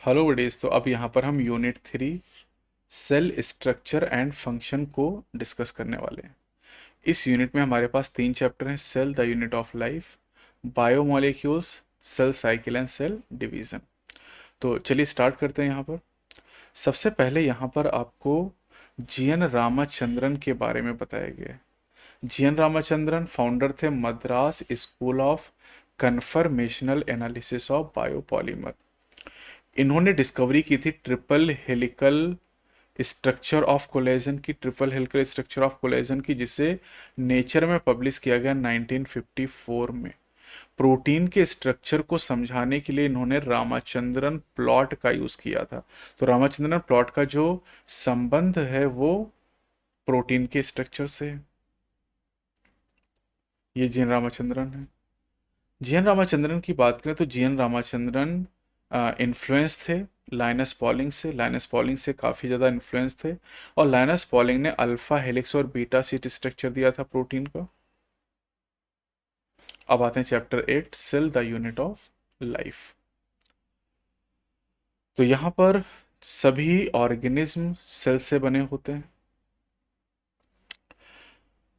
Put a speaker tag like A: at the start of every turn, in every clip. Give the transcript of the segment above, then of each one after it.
A: Hello buddies. तो अब यहाँ पर हम unit 3 cell structure and function को डिस्कस करने वाले हैं। इस यूनिट में हमारे पास 3 चैप्टर हैं: cell the unit of life, biomolecules, cell cycle and cell division. तो चलिए स्टार्ट करते हैं। यहाँ पर सबसे पहले यहाँ पर आपको जीएन रामाचंद्रन के बारे में बताया गया है। जीएन रामाचंद्रन फाउंडर थे Madras school of conformational analysis of biopolymer. इन्होंने डिस्कवरी की थी triple helical structure of collagen की, triple helical structure of collagen की, जिसे नेचर में पब्लिश किया गया 1954 में। प्रोटीन के स्ट्रक्चर को समझाने के लिए इन्होंने रामाचंद्रन प्लॉट का यूज किया था। तो रामाचंद्रन प्लॉट का जो संबंध है वो प्रोटीन के स्ट्रक्चर से है। ये जीएन रामाचंद्रन है। जीएन रामाचंद्रन की बात करें तो जीएन रामाचंद्रन इन्फ्लुएंस थे लाइनस पॉलिंग से। लाइनस पॉलिंग से काफ़ी ज़्यादा इन्फ्लुएंस थे और लाइनस पॉलिंग ने अल्फा हेलिक्स और बीटा सीट स्ट्रक्चर दिया था प्रोटीन का। अब आते हैं chapter 8 cell the unit of life. तो यहाँ पर सभी ऑर्गेनिज्म सेल से बने होते हैं।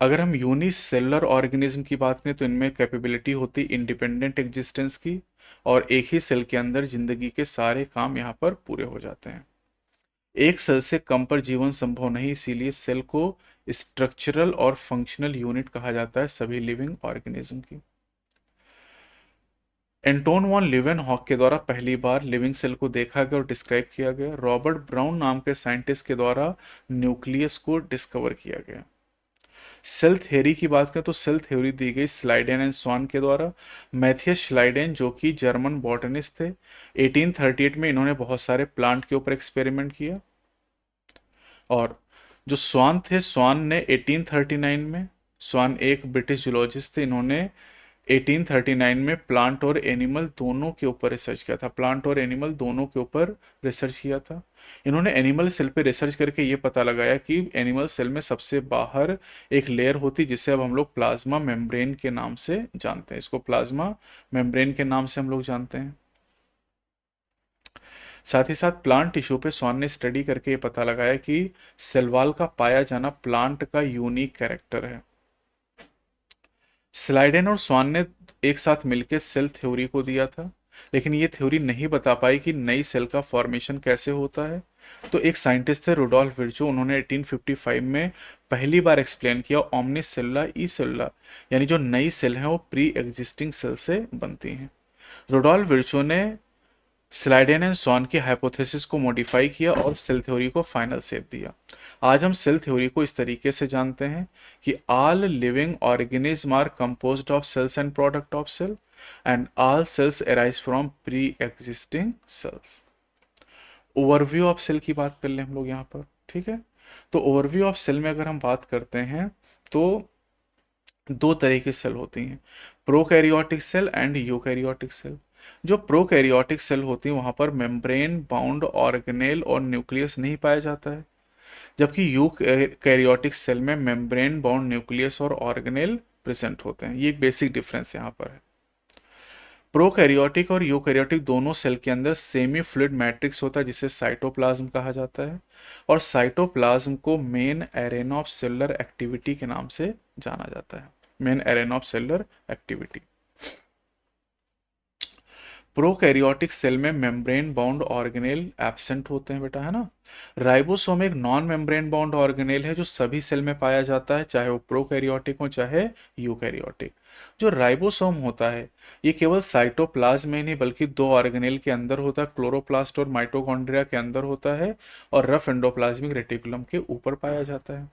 A: अगर हम यूनिसेलुलर ऑर्गेनिज्म की बात करें तो इनमें कैपेबिलिटी होती इंडिपेंडेंट एग्जिस्टेंस की, और एक ही सेल के अंदर जिंदगी के सारे काम यहाँ पर पूरे हो जाते हैं। एक सेल से कम पर जीवन संभव नहीं, इसीलिए सेल को स्ट्रक्चरल और फंक्शनल यूनिट कहा जाता है सभी लिविंग ऑर्गेनिज्म की। एंटोन वॉन लीवेनहॉक के द्वारा पहली बार लिविंग सेल को देखा गया और डिस्क्राइब किया गया। रॉबर्ट ब्राउन नाम के साइंटिस्ट के द्वारा न्यूक्लियस को डिस्कवर किया गया। सेल थ्योरी की बात करें तो सेल थ्योरी दी गई स्लाइडेन एंड स्वान के द्वारा। मैथियस स्लाइडेन जो कि जर्मन बॉटनिस्ट थे, 1838 में इन्होंने बहुत सारे प्लांट के ऊपर एक्सपेरिमेंट किया। और जो स्वान थे, स्वान ने 1839 में, स्वान एक ब्रिटिश जूलॉजिस्ट थे, इन्होंने 1839 में प्लांट और एनिमल दोनों के ऊपर रिसर्च किया था। प्लांट और एनिमल दोनों के ऊपर रिसर्च किया था। इन्होंने एनिमल सेल पे रिसर्च करके ये पता लगाया कि एनिमल सेल में सबसे बाहर एक लेयर होती जिसे अब हम लोग प्लाज्मा मेम्ब्रेन के नाम से जानते हैं। इसको प्लाज्मा मेम्ब्रेन के नाम से हम लोग जानते हैं। साथ ही साथ प्लांट टिश्यू पे स्वान ने स्टडी करके ये पता लगाया कि सेल वॉल का पाया जाना प्लांट का यूनिक कैरेक्टर है। स्लाइडेन और स्वान ने एक साथ मिलकर सेल थ्योरी को दिया था, लेकिन ये थ्योरी नहीं बता पाई कि नई सेल का फॉर्मेशन कैसे होता है। तो एक साइंटिस्ट थे रुडोल्फ विर्चो, उन्होंने 1855 में पहली बार एक्सप्लेन किया ओमनी सेल्युला ई सेल्युला, यानी जो नई सेल है वो प्री एग्जिस्टिंग सेल से बनती हैं। रुडोल्फ विर्चो ने स्लाइडेन एंड स्वान की हाइपोथेसिस को मॉडिफाई किया और सेल थ्योरी को फाइनल शेप दिया। आज हम सेल थ्योरी को इस तरीके से जानते हैं कि all living organism are composed of cells and product of cell and all cells arise from pre existing cells. Overview of cell की बात कर ले हम लोग यहाँ पर, ठीक है। तो ओवरव्यू ऑफ सेल में अगर हम बात करते हैं तो दो तरह की सेल होती हैं, prokaryotic cell and eukaryotic cell. जो प्रोकैरियोटिक सेल होती है वहां पर मेम्ब्रेन बाउंड ऑर्गेनेल और न्यूक्लियस नहीं पाया जाता है, जबकि यूकैरियोटिक सेल में मेम्ब्रेन बाउंड न्यूक्लियस और ऑर्गेनेल प्रेजेंट होते हैं। ये एक बेसिक डिफरेंस यहाँ पर है। प्रोकैरियोटिक और यूकैरियोटिक दोनों सेल के अंदर सेमी फ्लूइड मैट्रिक्स होता है जिसे साइटोप्लाज्म कहा जाता है, और साइटोप्लाज्म को main arena of cellular activity के नाम से जाना जाता है। Main arena of cellular activity. Prokaryotic cell में मेम्ब्रेन बाउंड ऑर्गेनेल एब्सेंट होते हैं बेटा, है ना। राइबोसोम एक नॉन मेम्ब्रेन बाउंड ऑर्गेनेल है जो सभी सेल में पाया जाता है, चाहे वो प्रोकैरियोटिक हो चाहे यूकैरियोटिक। जो राइबोसोम होता है ये केवल साइटोप्लाज्म में ही नहीं बल्कि दो ऑर्गेनेल के अंदर होता है, क्लोरोप्लास्ट और माइटोकॉन्ड्रिया के अंदर होता है, और रफ एंडोप्लाज्मिक रेटिकुलम के ऊपर पाया जाता है।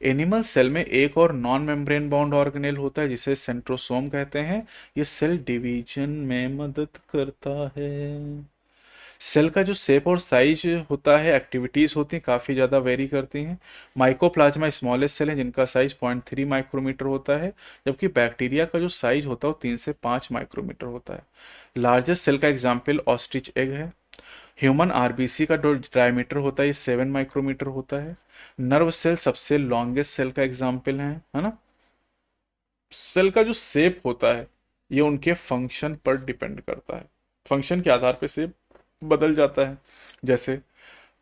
A: एनिमल सेल में एक और नॉन मेम्ब्रेन बाउंड ऑर्गेनेल होता है जिसे सेंट्रोसोम कहते हैं। ये सेल डिवीजन में मदद करता है। सेल का जो शेप और साइज होता है, एक्टिविटीज होती हैं, काफी ज्यादा वेरी करती हैं। माइकोप्लाज्मा स्मॉलेस्ट सेल है जिनका साइज 0.3 माइक्रोमीटर होता है, जबकि बैक्टीरिया का जो साइज होता है वो 3 से 5 माइक्रोमीटर होता है। लार्जेस्ट सेल का एग्जाम्पल ऑस्ट्रिच एग है। ह्यूमन आरबीसी का जो डायमीटर होता है ये 7 माइक्रोमीटर होता है। नर्व सेल सबसे लॉन्गेस्ट सेल का एग्जाम्पल है ना। सेल का जो शेप होता है ये उनके फंक्शन पर डिपेंड करता है, फंक्शन के आधार पे शेप बदल जाता है। जैसे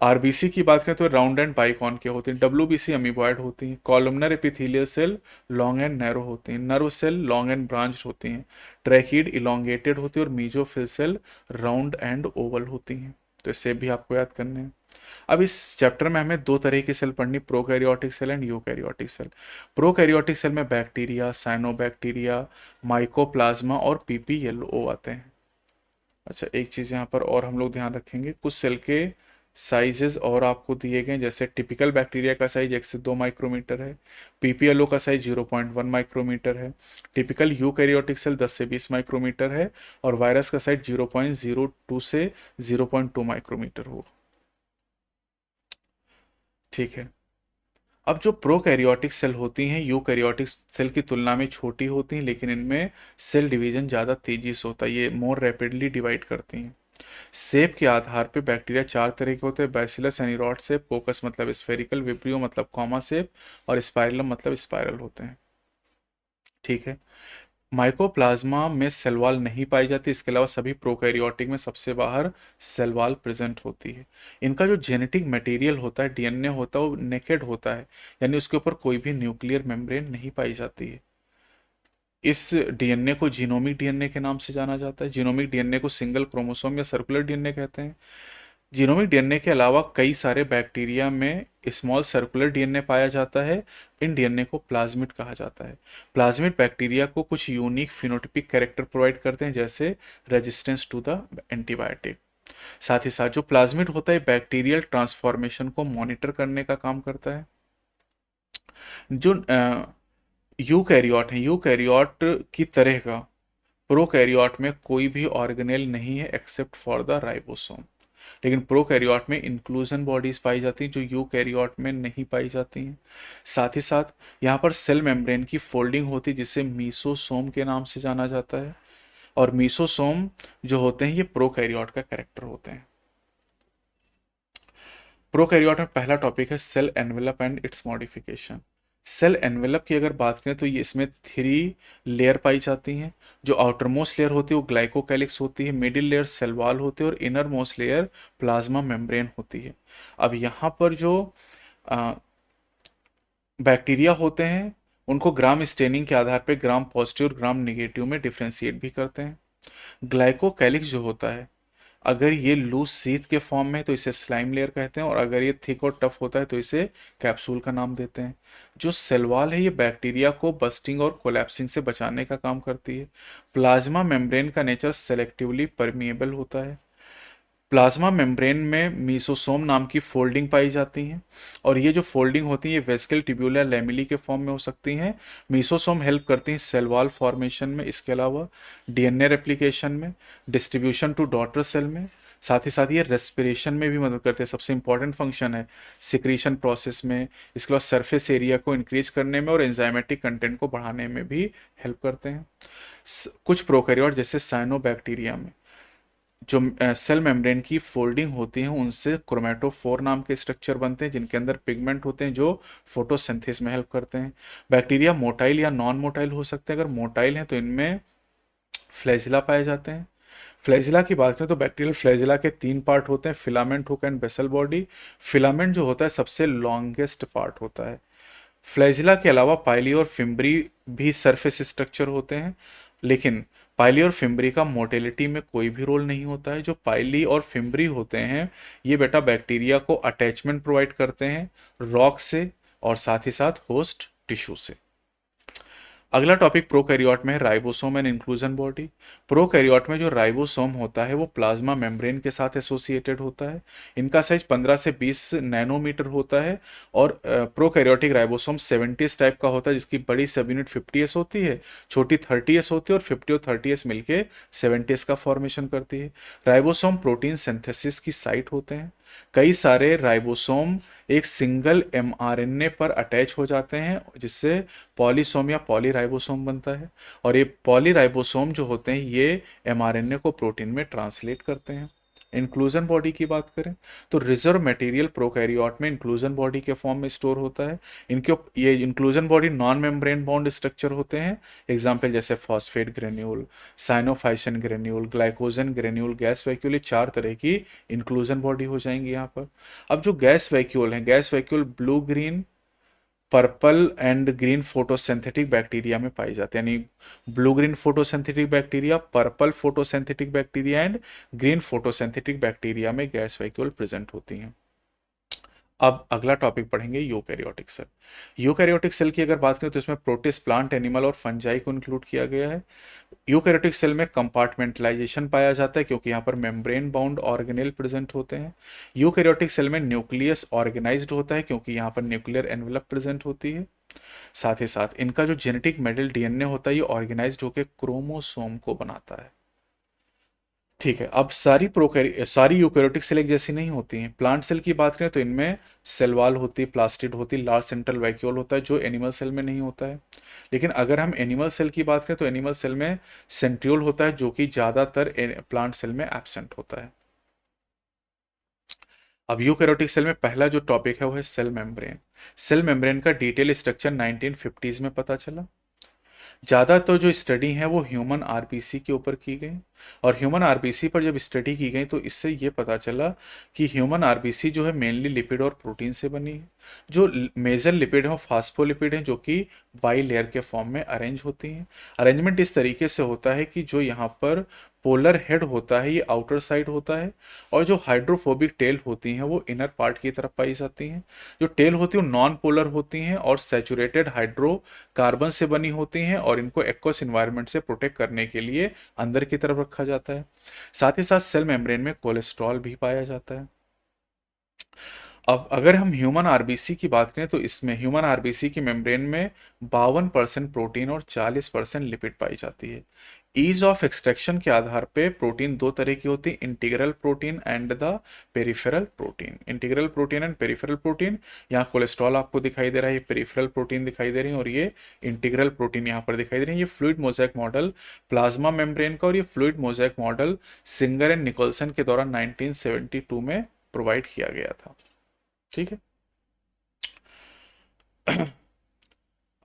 A: आरबीसी की बात करें तो राउंड एंड बाइकॉन के होते हैं, डब्ल्यूबीसी अमीबॉयड होती हैं, columnar epithelial cell long and narrow होते हैं, nerve cell long and branch होती हैं, ट्रैकीड इलोंगेटेड होती है और mesophyll cell round and oval होती हैं। तो इससे भी आपको याद करने हैं। अब इस चैप्टर में हमें दो तरह की सेल पढ़नी, prokaryotic cell and eukaryotic cell. Prokaryotic cell में बैक्टीरिया, साइनोबैक्टीरिया, माइकोप्लाज्मा और पीपीएलओ आते हैं। अच्छा, एक चीज़ यहाँ पर और हम लोग ध्यान रखेंगे, कुछ सेल के साइजेस और आपको दिए गए, जैसे टिपिकल बैक्टीरिया का साइज 1 से 2 माइक्रोमीटर है, पीपीएलओ का साइज 0.1 माइक्रोमीटर है, टिपिकल यूकैरियोटिक सेल 10 से 20 माइक्रोमीटर है और वायरस का साइज 0.02 से 0.2 माइक्रोमीटर हो। ठीक है। अब जो प्रोकैरियोटिक सेल होती हैं यूकैरियोटिक सेल की तुलना में छोटी होती हैं, लेकिन इनमें सेल डिवीजन ज़्यादा तेजी से होता है, ये मोर रैपिडली डिवाइड करती हैं। सेप के आधार पे बैक्टीरिया चार तरह के होते हैं, बैसिलस यानी रॉड सेप, कोकस मतलब स्फेरिकल, विब्रियो मतलब कॉमा सेप और स्पाइरलम मतलब स्पाइरल होते हैं। ठीक है। माइकोप्लाज्मा में सेल वॉल नहीं पाई जाती, इसके अलावा सभी प्रोकैरियोटिक में सबसे बाहर सेल वॉल प्रेजेंट होती है। इनका जो जेनेटिक मटेरियल होता है, डीएनए होता है, वो नेकेड होता है, यानी उसके ऊपर कोई भी न्यूक्लियर मेम्ब्रेन नहीं पाई जाती है। इस डीएनए को जीनोमिक डीएनए के नाम से जाना जाता है। जीनोमिक डीएनए को सिंगल क्रोमोसोम या सर्कुलर डीएनए कहते हैं। जीनोमिक डीएनए के अलावा कई सारे बैक्टीरिया में स्मॉल सर्कुलर डीएनए पाया जाता है। इन डीएनए को प्लाज्मिड कहा जाता है। प्लाज्मिड बैक्टीरिया को कुछ यूनिक फिनोटिपिक कैरेक्टर प्रोवाइड करते हैं, जैसे रेजिस्टेंस टू द एंटीबायोटिक। साथ ही साथ जो प्लाज्मिड होता है बैक्टीरियल ट्रांसफॉर्मेशन को मॉनिटर करने का काम करता है। जो यूकैरियोट है, यूकैरियोट की तरह का प्रोकैरियोट में कोई भी ऑर्गेनेल नहीं है एक्सेप्ट फॉर द राइबोसोम। लेकिन प्रोकैरियोट में इंक्लूजन बॉडीज पाई जाती हैं जो यूकैरियोट में नहीं पाई जाती हैं। साथ ही साथ यहाँ पर सेल मेम्ब्रेन की फोल्डिंग होती है जिसे मीसोसोम के नाम से जाना जाता है। और मीसोसोम जो होते हैं ये प्रोकैरियोट का कैरेक्टर होते हैं। प्रोकैरियोट में पहला टॉपिक है cell envelope and its modification. Cell envelope की अगर बात करें तो ये इसमें 3 लेयर पाई जाती हैं। जो आउटर मोस्ट लेयर होती है वो ग्लाइकोकैलिक्स होती है, मिडिल लेयर सेल वॉल होती है और inner most layer plasma membrane होती है। अब यहाँ पर जो बैक्टीरिया होते हैं उनको ग्राम स्टेनिंग के आधार पर ग्राम पॉजिटिव और ग्राम निगेटिव में डिफ्रेंशिएट भी करते हैं। ग्लाइकोकैलिक्स जो होता है, अगर ये लूज सीथ के फॉर्म में है तो इसे स्लाइम लेयर कहते हैं और अगर ये थिक और टफ होता है तो इसे कैप्सूल का नाम देते हैं। जो सेल वॉल है ये बैक्टीरिया को बस्टिंग और कोलैप्सिंग से बचाने का काम करती है। प्लाज्मा मेम्ब्रेन का नेचर सेलेक्टिवली परमिएबल होता है। प्लाज्मा मेम्ब्रेन में मीसोसोम नाम की फोल्डिंग पाई जाती हैं और ये जो फोल्डिंग होती है ये वेस्कल, ट्यूब्यूलर, लैमेली के फॉर्म में हो सकती हैं। मीसोसोम हेल्प करती हैं सेल वॉल फॉर्मेशन में, इसके अलावा डीएनए रेप्लिकेशन में, डिस्ट्रीब्यूशन टू डॉटर सेल में। साथ ही साथ ये रेस्पिरेशन में भी मदद करते हैं, सबसे इंपॉर्टेंट फंक्शन है सिक्रीशन प्रोसेस में। इसके अलावा सरफेस एरिया को इंक्रीज करने में और एंजाइमेटिक कंटेंट को बढ़ाने में भी हेल्प करते हैं। कुछ प्रोकैरियोट जैसे साइनोबैक्टीरिया में जो सेल मेम्ब्रेन की फोल्डिंग होती है उनसे क्रोमेटोफोर नाम के स्ट्रक्चर बनते हैं जिनके अंदर पिगमेंट होते हैं जो फोटोसिंथेसिस में हेल्प करते हैं। बैक्टीरिया मोटाइल या नॉन मोटाइल हो सकते हैं। अगर मोटाइल हैं तो इनमें फ्लैजिला पाए जाते हैं। फ्लैजिला की बात करें तो बैक्टीरियल फ्लैजिला के 3 पार्ट होते हैं, filament, hook and basal body. Filament जो होता है सबसे लॉन्गेस्ट पार्ट होता है। फ्लैजिला के अलावा पाइली और फिम्ब्री भी सरफेस स्ट्रक्चर होते हैं, लेकिन पाइली और फिम्ब्री का मोटेलिटी में कोई भी रोल नहीं होता है। जो पाइली और फिम्ब्री होते हैं ये बेटा बैक्टीरिया को अटैचमेंट प्रोवाइड करते हैं रॉक से और साथ ही साथ होस्ट टिश्यू से। अगला टॉपिक प्रोकैरियोट में है ribosome and inclusion body. Prokaryote में जो राइबोसोम होता है वो प्लाज्मा मेम्ब्रेन के साथ एसोसिएटेड होता है। इनका साइज 15 से 20 नैनोमीटर होता है और प्रोकैरियोटिक राइबोसोम 70s टाइप का होता है जिसकी बड़ी सब यूनिट 50s होती है, छोटी 30s होती है और 50 और 30s मिलके 70s का फॉर्मेशन करती है। राइबोसोम प्रोटीन सिंथेसिस की साइट होते हैं। कई सारे राइबोसोम एक सिंगल एमआरएनए पर अटैच हो जाते हैं जिससे पॉलीसोम या पॉलीराइबोसोम बनता है और ये पॉलीराइबोसोम जो होते हैं ये एमआरएनए को प्रोटीन में ट्रांसलेट करते हैं। इंक्लूजन बॉडी की बात करें तो रिजर्व मटेरियल प्रोकैरियोट में इंक्लूजन बॉडी के फॉर्म में स्टोर होता है। इनके ये inclusion body non membrane bond structure होते हैं। एग्जाम्पल जैसे phosphate granule, cyanophycin granule, glycogen granule, gas vacuole, ये 4 तरह की इंक्लूजन बॉडी हो जाएंगी यहाँ पर। अब जो गैस वैक्यूल है, gas vacuole blue green purple and green photosynthetic bacteria में पाई जाती है, यानी blue green photosynthetic bacteria, purple photosynthetic bacteria and green photosynthetic bacteria में गैस वैक्यूल प्रेजेंट होती हैं। अब अगला टॉपिक पढ़ेंगे यूकैरियोटिक सेल। यूकैरियोटिक सेल की अगर बात करें तो इसमें प्रोटिस्ट, प्लांट एनिमल और फंजाई को इंक्लूड किया गया है। यूकैरियोटिक सेल में कंपार्टमेंटलाइजेशन पाया जाता है क्योंकि यहाँ पर मेम्ब्रेन बाउंड ऑर्गेनेल प्रेजेंट होते हैं। यूकैरियोटिक सेल में न्यूक्लियस ऑर्गेनाइज्ड होता है क्योंकि यहाँ पर न्यूक्लियर एनवेलप प्रेजेंट होती है। साथ ही साथ इनका जो जेनेटिक मेटल डीएनए होता है ये ऑर्गेनाइज्ड होकर क्रोमोसोम को बनाता है। ठीक है, अब सारी यूकैरियोटिक सेल एक जैसी नहीं होती हैं। प्लांट सेल की बात करें तो इनमें सेल वॉल होती, प्लास्टिड होती, लार्ज सेंट्रल वैक्यूल होता है जो एनिमल सेल में नहीं होता है। लेकिन अगर हम एनिमल सेल की बात करें तो एनिमल सेल में सेंट्रियोल होता है जो कि ज्यादातर प्लांट सेल में एब्सेंट होता है। अब यूकैरियोटिक सेल में पहला जो टॉपिक है वो है सेल मेम्ब्रेन। सेल मेम्ब्रेन का डिटेल स्ट्रक्चर 1950s में पता चला। ज़्यादातर जो स्टडी है वो ह्यूमन आरबीसी के ऊपर की गई, और ह्यूमन आरबीसी पर जब स्टडी की गई तो इससे ये पता चला कि ह्यूमन आरबीसी जो है मेनली लिपिड और प्रोटीन से बनी है। जो मेजर लिपिड है वो फास्फोलिपिड है जो कि बाई लेयर के फॉर्म में अरेंज होती हैं। अरेंजमेंट इस तरीके से होता है कि जो यहाँ पर पोलर हेड होता है ये आउटर साइड होता है, और जो हाइड्रोफोबिक टेल होती हैं वो इनर पार्ट की तरफ पाई जाती हैं। जो टेल होती है वो नॉन पोलर होती हैं और सैचुरेटेड हाइड्रोकार्बन से बनी होती हैं, और इनको एक्वस इन्वायरमेंट से प्रोटेक्ट करने के लिए अंदर की तरफ रखा जाता है। साथ ही साथ सेल मेम्ब्रेन में कोलेस्ट्रॉल भी पाया जाता है। अब अगर हम ह्यूमन आरबीसी की बात करें तो इसमें ह्यूमन आरबीसी की मेम्ब्रेन में 52% प्रोटीन और 40% लिपिड पाई जाती है। ईज ऑफ एक्सट्रैक्शन के आधार पे प्रोटीन दो तरह की होती है, integral protein and the peripheral protein. Integral protein and peripheral protein, यहाँ कोलेस्ट्रॉल आपको दिखाई दे रहा है, ये पेरिफेरल प्रोटीन दिखाई दे रही है, और ये इंटीग्रल प्रोटीन यहाँ पर दिखाई दे रही है। ये fluid mosaic model plasma membrane का, और ये fluid mosaic model Singer and Nicolson के द्वारा 1972 में प्रोवाइड किया गया था। ठीक है।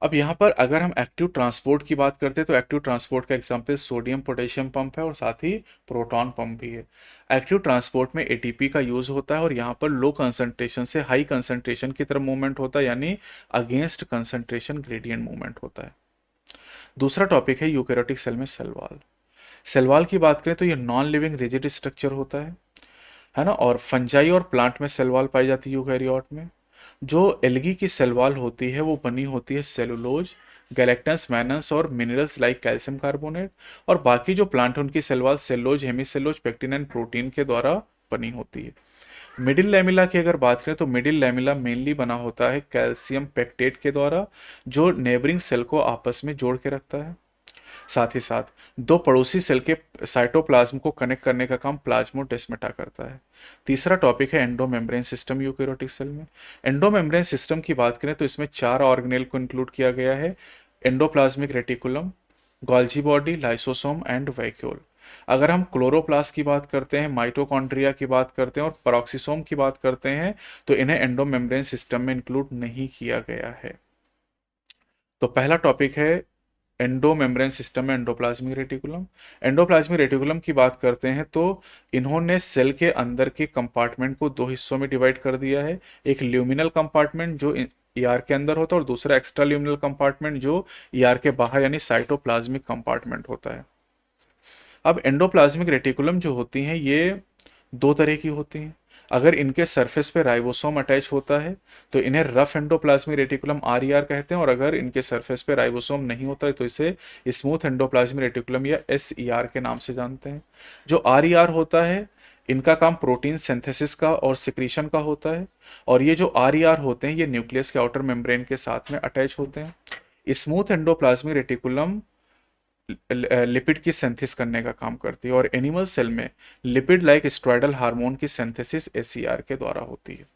A: अब यहाँ पर अगर हम एक्टिव ट्रांसपोर्ट की बात करते हैं तो एक्टिव ट्रांसपोर्ट का एग्जांपल सोडियम पोटेशियम पंप है और साथ ही प्रोटॉन पंप भी है। एक्टिव ट्रांसपोर्ट में एटीपी का यूज होता है और यहाँ पर लो कंसंट्रेशन से हाई कंसंट्रेशन की तरफ मूवमेंट होता है, यानी अगेंस्ट कंसंट्रेशन ग्रेडियंट मूवमेंट होता है। दूसरा टॉपिक है यूकैरियोटिक सेल में सेल वॉल। सेल वॉल की बात करें तो ये नॉन लिविंग रिजिड स्ट्रक्चर होता है ना, और फंजाई और प्लांट में सेल वॉल पाई जाती है यूकैरियोट में। जो एल्गी की सेल वॉल होती है वो बनी होती है सेलुलोज, गैलेक्टन्स मैनस और मिनरल्स लाइक कैल्शियम कार्बोनेट, और बाकी जो प्लांट है उनकी cell wall cellulose, hemicellulose, pectin and protein के द्वारा बनी होती है। मिडिल लैमिला की अगर बात करें तो मिडिल लैमिला मेनली बना होता है कैल्शियम पेक्टेट के द्वारा जो नेबरिंग सेल को आपस में जोड़ के रखता है। साथ ही साथ दो पड़ोसी सेल के साइटोप्लाज्म को कनेक्ट करने का काम प्लाज्मोडेस्माटा करता है। तीसरा टॉपिक है एंडोमेम्ब्रेन सिस्टम यूकैरियोटिक सेल में। एंडोमेम्ब्रेन सिस्टम की बात करें तो इसमें 4 ऑर्गेनेल को इंक्लूड किया गया है, endoplasmic reticulum, Golgi body, lysosome and vacuole. अगर हम क्लोरोप्लास्ट की बात करते हैं, माइटोकॉन्ड्रिया की बात करते हैं और पेरोक्सिसोम की बात करते हैं तो इन्हें एंडोमेम्ब्रेन सिस्टम में इंक्लूड नहीं किया गया है। तो पहला टॉपिक है एंडोमेम्ब्रेन सिस्टम में एंडोप्लाज्मिक रेटिकुलम। एंडोप्लाज्मिक रेटिकुलम की बात करते हैं तो इन्होंने सेल के अंदर के कंपार्टमेंट को दो हिस्सों में डिवाइड कर दिया है। एक ल्यूमिनल कंपार्टमेंट जो ईआर के अंदर होता है और दूसरा एक्स्ट्रा ल्यूमिनल कंपार्टमेंट जो ईआर के बाहर यानी साइटोप्लाज्मिक कंपार्टमेंट होता है। अब एंडोप्लाज्मिक रेटिकुलम जो होती हैं ये दो तरह की होती हैं। अगर इनके सरफेस पे राइबोसोम अटैच होता है तो इन्हें रफ एंडोप्लाज्मिक रेटिकुलम आरईआर कहते हैं, और अगर इनके सरफेस पे राइबोसोम नहीं होता है तो इसे स्मूथ एंडोप्लाज्मिक रेटिकुलम या एसईआर के नाम से जानते हैं। जो आरईआर होता है इनका काम प्रोटीन सिंथेसिस का और सिक्रीशन का होता है, और ये जो आरईआर होते हैं ये न्यूक्लियस के आउटर मेम्ब्रेन के साथ में अटैच होते हैं। स्मूथ एंडोप्लाज्मिक रेटिकुलम लिपिड की सिंथेसिस करने का काम करती है, और एनिमल सेल में लिपिड लाइक स्टेरॉयडल हार्मोन की सिंथेसिस एसईआर के द्वारा होती है।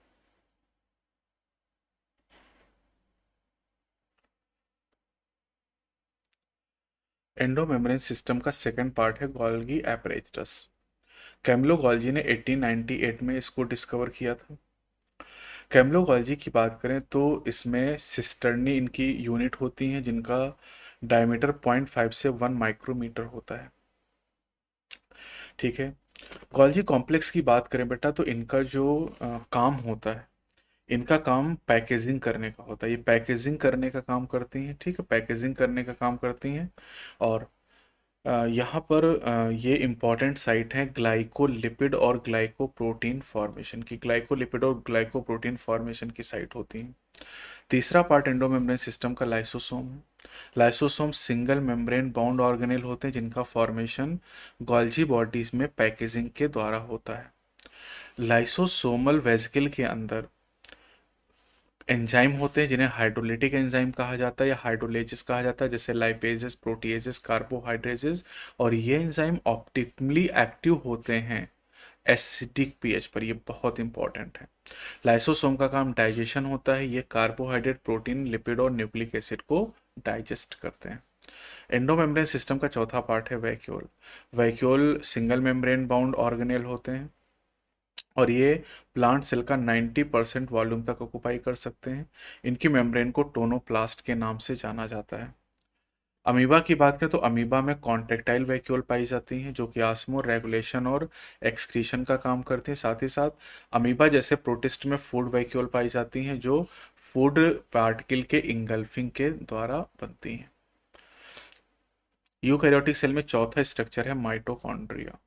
A: एंडोमेम्ब्रेन सिस्टम का सेकंड पार्ट है गोल्गी एपरेटस। कैमिलो गॉल्जी ने 1898 में इसको डिस्कवर किया था। कैमिलो गॉल्जी की बात करें तो इसमें सिस्टर्नी इनकी यूनिट होती हैं जिनका डायमीटर 0.5 से 1 माइक्रोमीटर होता है। ठीक है। गॉल्जी कॉम्प्लेक्स की बात करें बेटा तो इनका जो काम होता है, इनका काम पैकेजिंग करने का होता है। ये पैकेजिंग करने का काम करती हैं। ठीक है, पैकेजिंग करने का काम करती हैं। और यहाँ पर ये इम्पॉर्टेंट साइट है ग्लाइकोलिपिड और ग्लाइकोप्रोटीन फॉर्मेशन की। ग्लाइकोलिपिड और ग्लाइकोप्रोटीन फॉर्मेशन की साइट होती है। तीसरा पार्ट एंडोमेम्ब्रेन सिस्टम का लाइसोसोम है। Lysosome single membrane bound organelle होते हैं जिनका फॉर्मेशन गॉल्जी बॉडीज में पैकेजिंग के द्वारा होता है। लाइसोसोमल वेसिकल के अंदर एंजाइम होते हैं जिन्हें हाइड्रोलिटिक एंजाइम कहा जाता है या हाइड्रोलेजेस कहा जाता है, जैसे लाइपेजेस, प्रोटीएजेस, कार्बोहाइड्रेजेस। और ये एंजाइम ऑप्टिमली एक्टिव होते हैं एसिडिक पीएच पर। ये बहुत इंपॉर्टेंट है। लाइसोसोम का काम डाइजेशन होता है। ये कार्बोहाइड्रेट, प्रोटीन, लिपिड और न्यूक्लिक एसिड को डाइजेस्ट करते हैं। एंडोमेम्ब्रेन सिस्टम का चौथा पार्ट है vacuole. Vacuole single membrane bound organelle होते हैं और ये प्लांट सेल का 90% वॉल्यूम तक ऑक्युपाई कर सकते हैं। इनकी मेम्ब्रेन को टोनोप्लास्ट के नाम से जाना जाता है। अमीबा की बात करें तो अमीबा में कॉन्ट्रेक्टाइल वैक्यूल पाई जाती हैं जो कि आस्मो रेगुलेशन और एक्सक्रीशन का काम करती हैं। साथ ही साथ अमीबा जैसे प्रोटिस्ट में फूड वैक्यूल पाई जाती हैं जो फूड पार्टिकल के इंगल्फिंग के द्वारा बनती हैं। यूकैरियोटिक सेल में चौथा स्ट्रक्चर है माइटोकॉन्ड्रिया।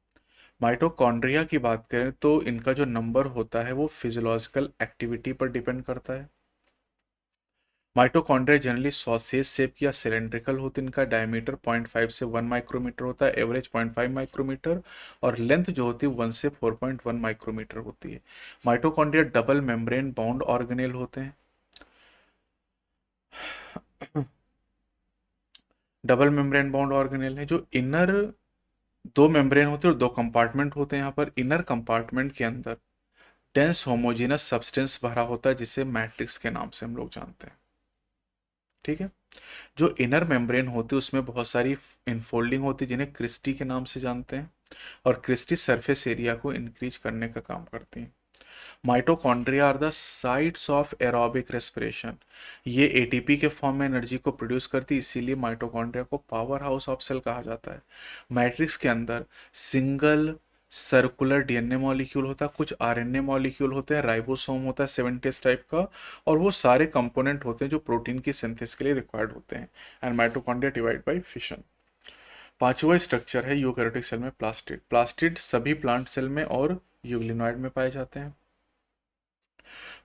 A: माइटोकॉन्ड्रिया की बात करें तो इनका जो नंबर होता है वो फिजियोलॉजिकल एक्टिविटी पर डिपेंड करता है। माइटोकॉन्ड्रिया जनरली सॉसेज शेप या सिलेंड्रिकल होते हैं। इनका डायमीटर 0.5 से 1 माइक्रोमीटर होता है, एवरेज 0.5 माइक्रोमीटर, और लेंथ जो होती है 1 से 4.1 माइक्रोमीटर होती है। Mitochondria double membrane bound organelle होते हैं। डबल मेम्ब्रेन बाउंड ऑर्गेनेल है। जो इनर दो मेम्ब्रेन होते हैं और दो कंपार्टमेंट होते हैं। यहाँ पर इनर कंपार्टमेंट के अंदर डेंस होमोजेनस सब्सटेंस भरा होता है जिसे मैट्रिक्स के नाम से हम लोग जानते हैं। ठीक है। जो इनर मेम्ब्रेन होती है उसमें बहुत सारी इनफोल्डिंग होती है जिन्हें क्रिस्टी के नाम से जानते हैं, और क्रिस्टी सरफेस एरिया को इंक्रीज करने का काम करती हैं। Mitochondria are the sites of aerobic respiration. ये एटीपी के फॉर्म में एनर्जी को प्रोड्यूस करती है, इसीलिए माइटोकॉन्ड्रिया को पावर हाउस ऑफ सेल कहा जाता है। मैट्रिक्स के अंदर सिंगल सर्कुलर डीएनए मॉलिक्यूल होता है, कुछ आरएनए मॉलिक्यूल होते हैं, राइबोसोम होता है 70s टाइप का, और वो सारे कंपोनेंट होते हैं जो प्रोटीन की सिंथेसिस के लिए रिक्वायर्ड होते हैं। And mitochondria divide by fission. पांचवा स्ट्रक्चर है यूकैरियोटिक सेल में प्लास्टिड। प्लास्टिड सभी प्लांट सेल में और यूग्लिनॉइड में पाए जाते हैं।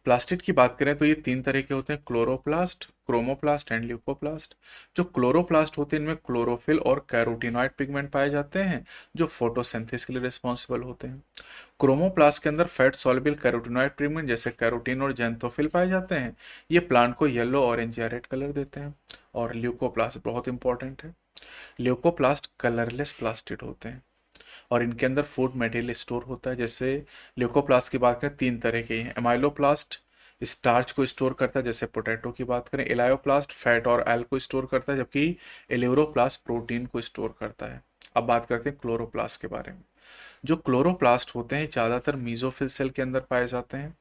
A: प्लास्टिड की बात करें तो ये तीन तरह के होते हैं, क्लोरोप्लास्ट, क्रोमोप्लास्ट एंड ल्यूकोप्लास्ट। जो क्लोरोप्लास्ट होते हैं इनमें क्लोरोफिल और कैरोटीनॉइड पिगमेंट पाए जाते हैं जो फोटोसिंथेसिस के लिए रिस्पॉन्सिबल होते हैं। क्रोमोप्लास्ट के अंदर फैट सॉल्युबल कैरोटीनॉइड पिगमेंट जैसे कैरोटीन और जेंथोफिल पाए जाते हैं। ये प्लांट को येलो, ऑरेंज या रेड कलर देते हैं। और ल्यूकोप्लास्ट बहुत इंपॉर्टेंट है। ल्यूकोप्लास्ट कलरलेस प्लास्टिड होते हैं और इनके अंदर फूड मटेरियल स्टोर होता है। जैसे ल्यूकोप्लास्ट की बात करें तीन तरह के हैं। एमाइलोप्लास्ट स्टार्च को स्टोर करता है जैसे पोटैटो की बात करें। एलायोप्लास्ट फैट और ऑयल को स्टोर करता है, जबकि एलेवरोप्लास्ट प्रोटीन को स्टोर करता है। अब बात करते हैं क्लोरोप्लास्ट के बारे में। जो क्लोरोप्लास्ट होते हैं ज़्यादातर मीजोफिल सेल के अंदर पाए जाते हैं।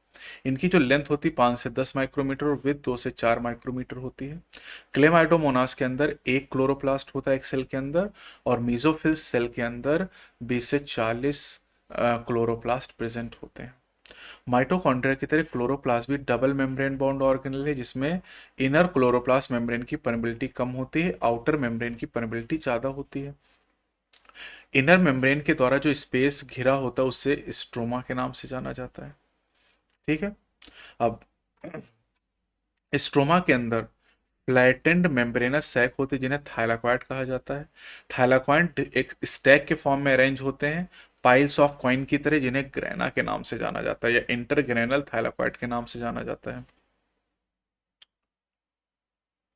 A: इनकी जो लेंथ होती है 5 से 10 माइक्रोमीटर और विड्थ 2 से 4 माइक्रोमीटर होती है। क्लेमाइडोमोनास के अंदर एक क्लोरोप्लास्ट होता है एक सेल के अंदर, और मीजोफिल सेल के अंदर 20 से 40 क्लोरोप्लास्ट प्रेजेंट होते हैं। माइटोकॉन्ड्रिया की तरह क्लोरोप्लास्ट भी डबल मेम्ब्रेन बाउंड ऑर्गेनेल है जिसमें इनर क्लोरोप्लास्ट मेम्ब्रेन की परमेबिलिटी कम होती है, आउटर मेम्ब्रेन की परमेबिलिटी ज़्यादा होती है। इनर मेम्ब्रेन के द्वारा जो स्पेस घिरा होता है उससे स्ट्रोमा के नाम से जाना जाता है। ठीक है। अब स्ट्रोमा के अंदर फ्लैटेंड मेम्ब्रेनस सैक होते हैं जिन्हें थाइलाकॉइड कहा जाता है। थाइलाकॉइड एक स्टैक के फॉर्म में अरेंज होते हैं पाइल्स ऑफ कॉइन की तरह, जिन्हें ग्रेना के नाम से जाना जाता है या इंटरग्रेनल थाइलाकॉइड के नाम से जाना जाता है।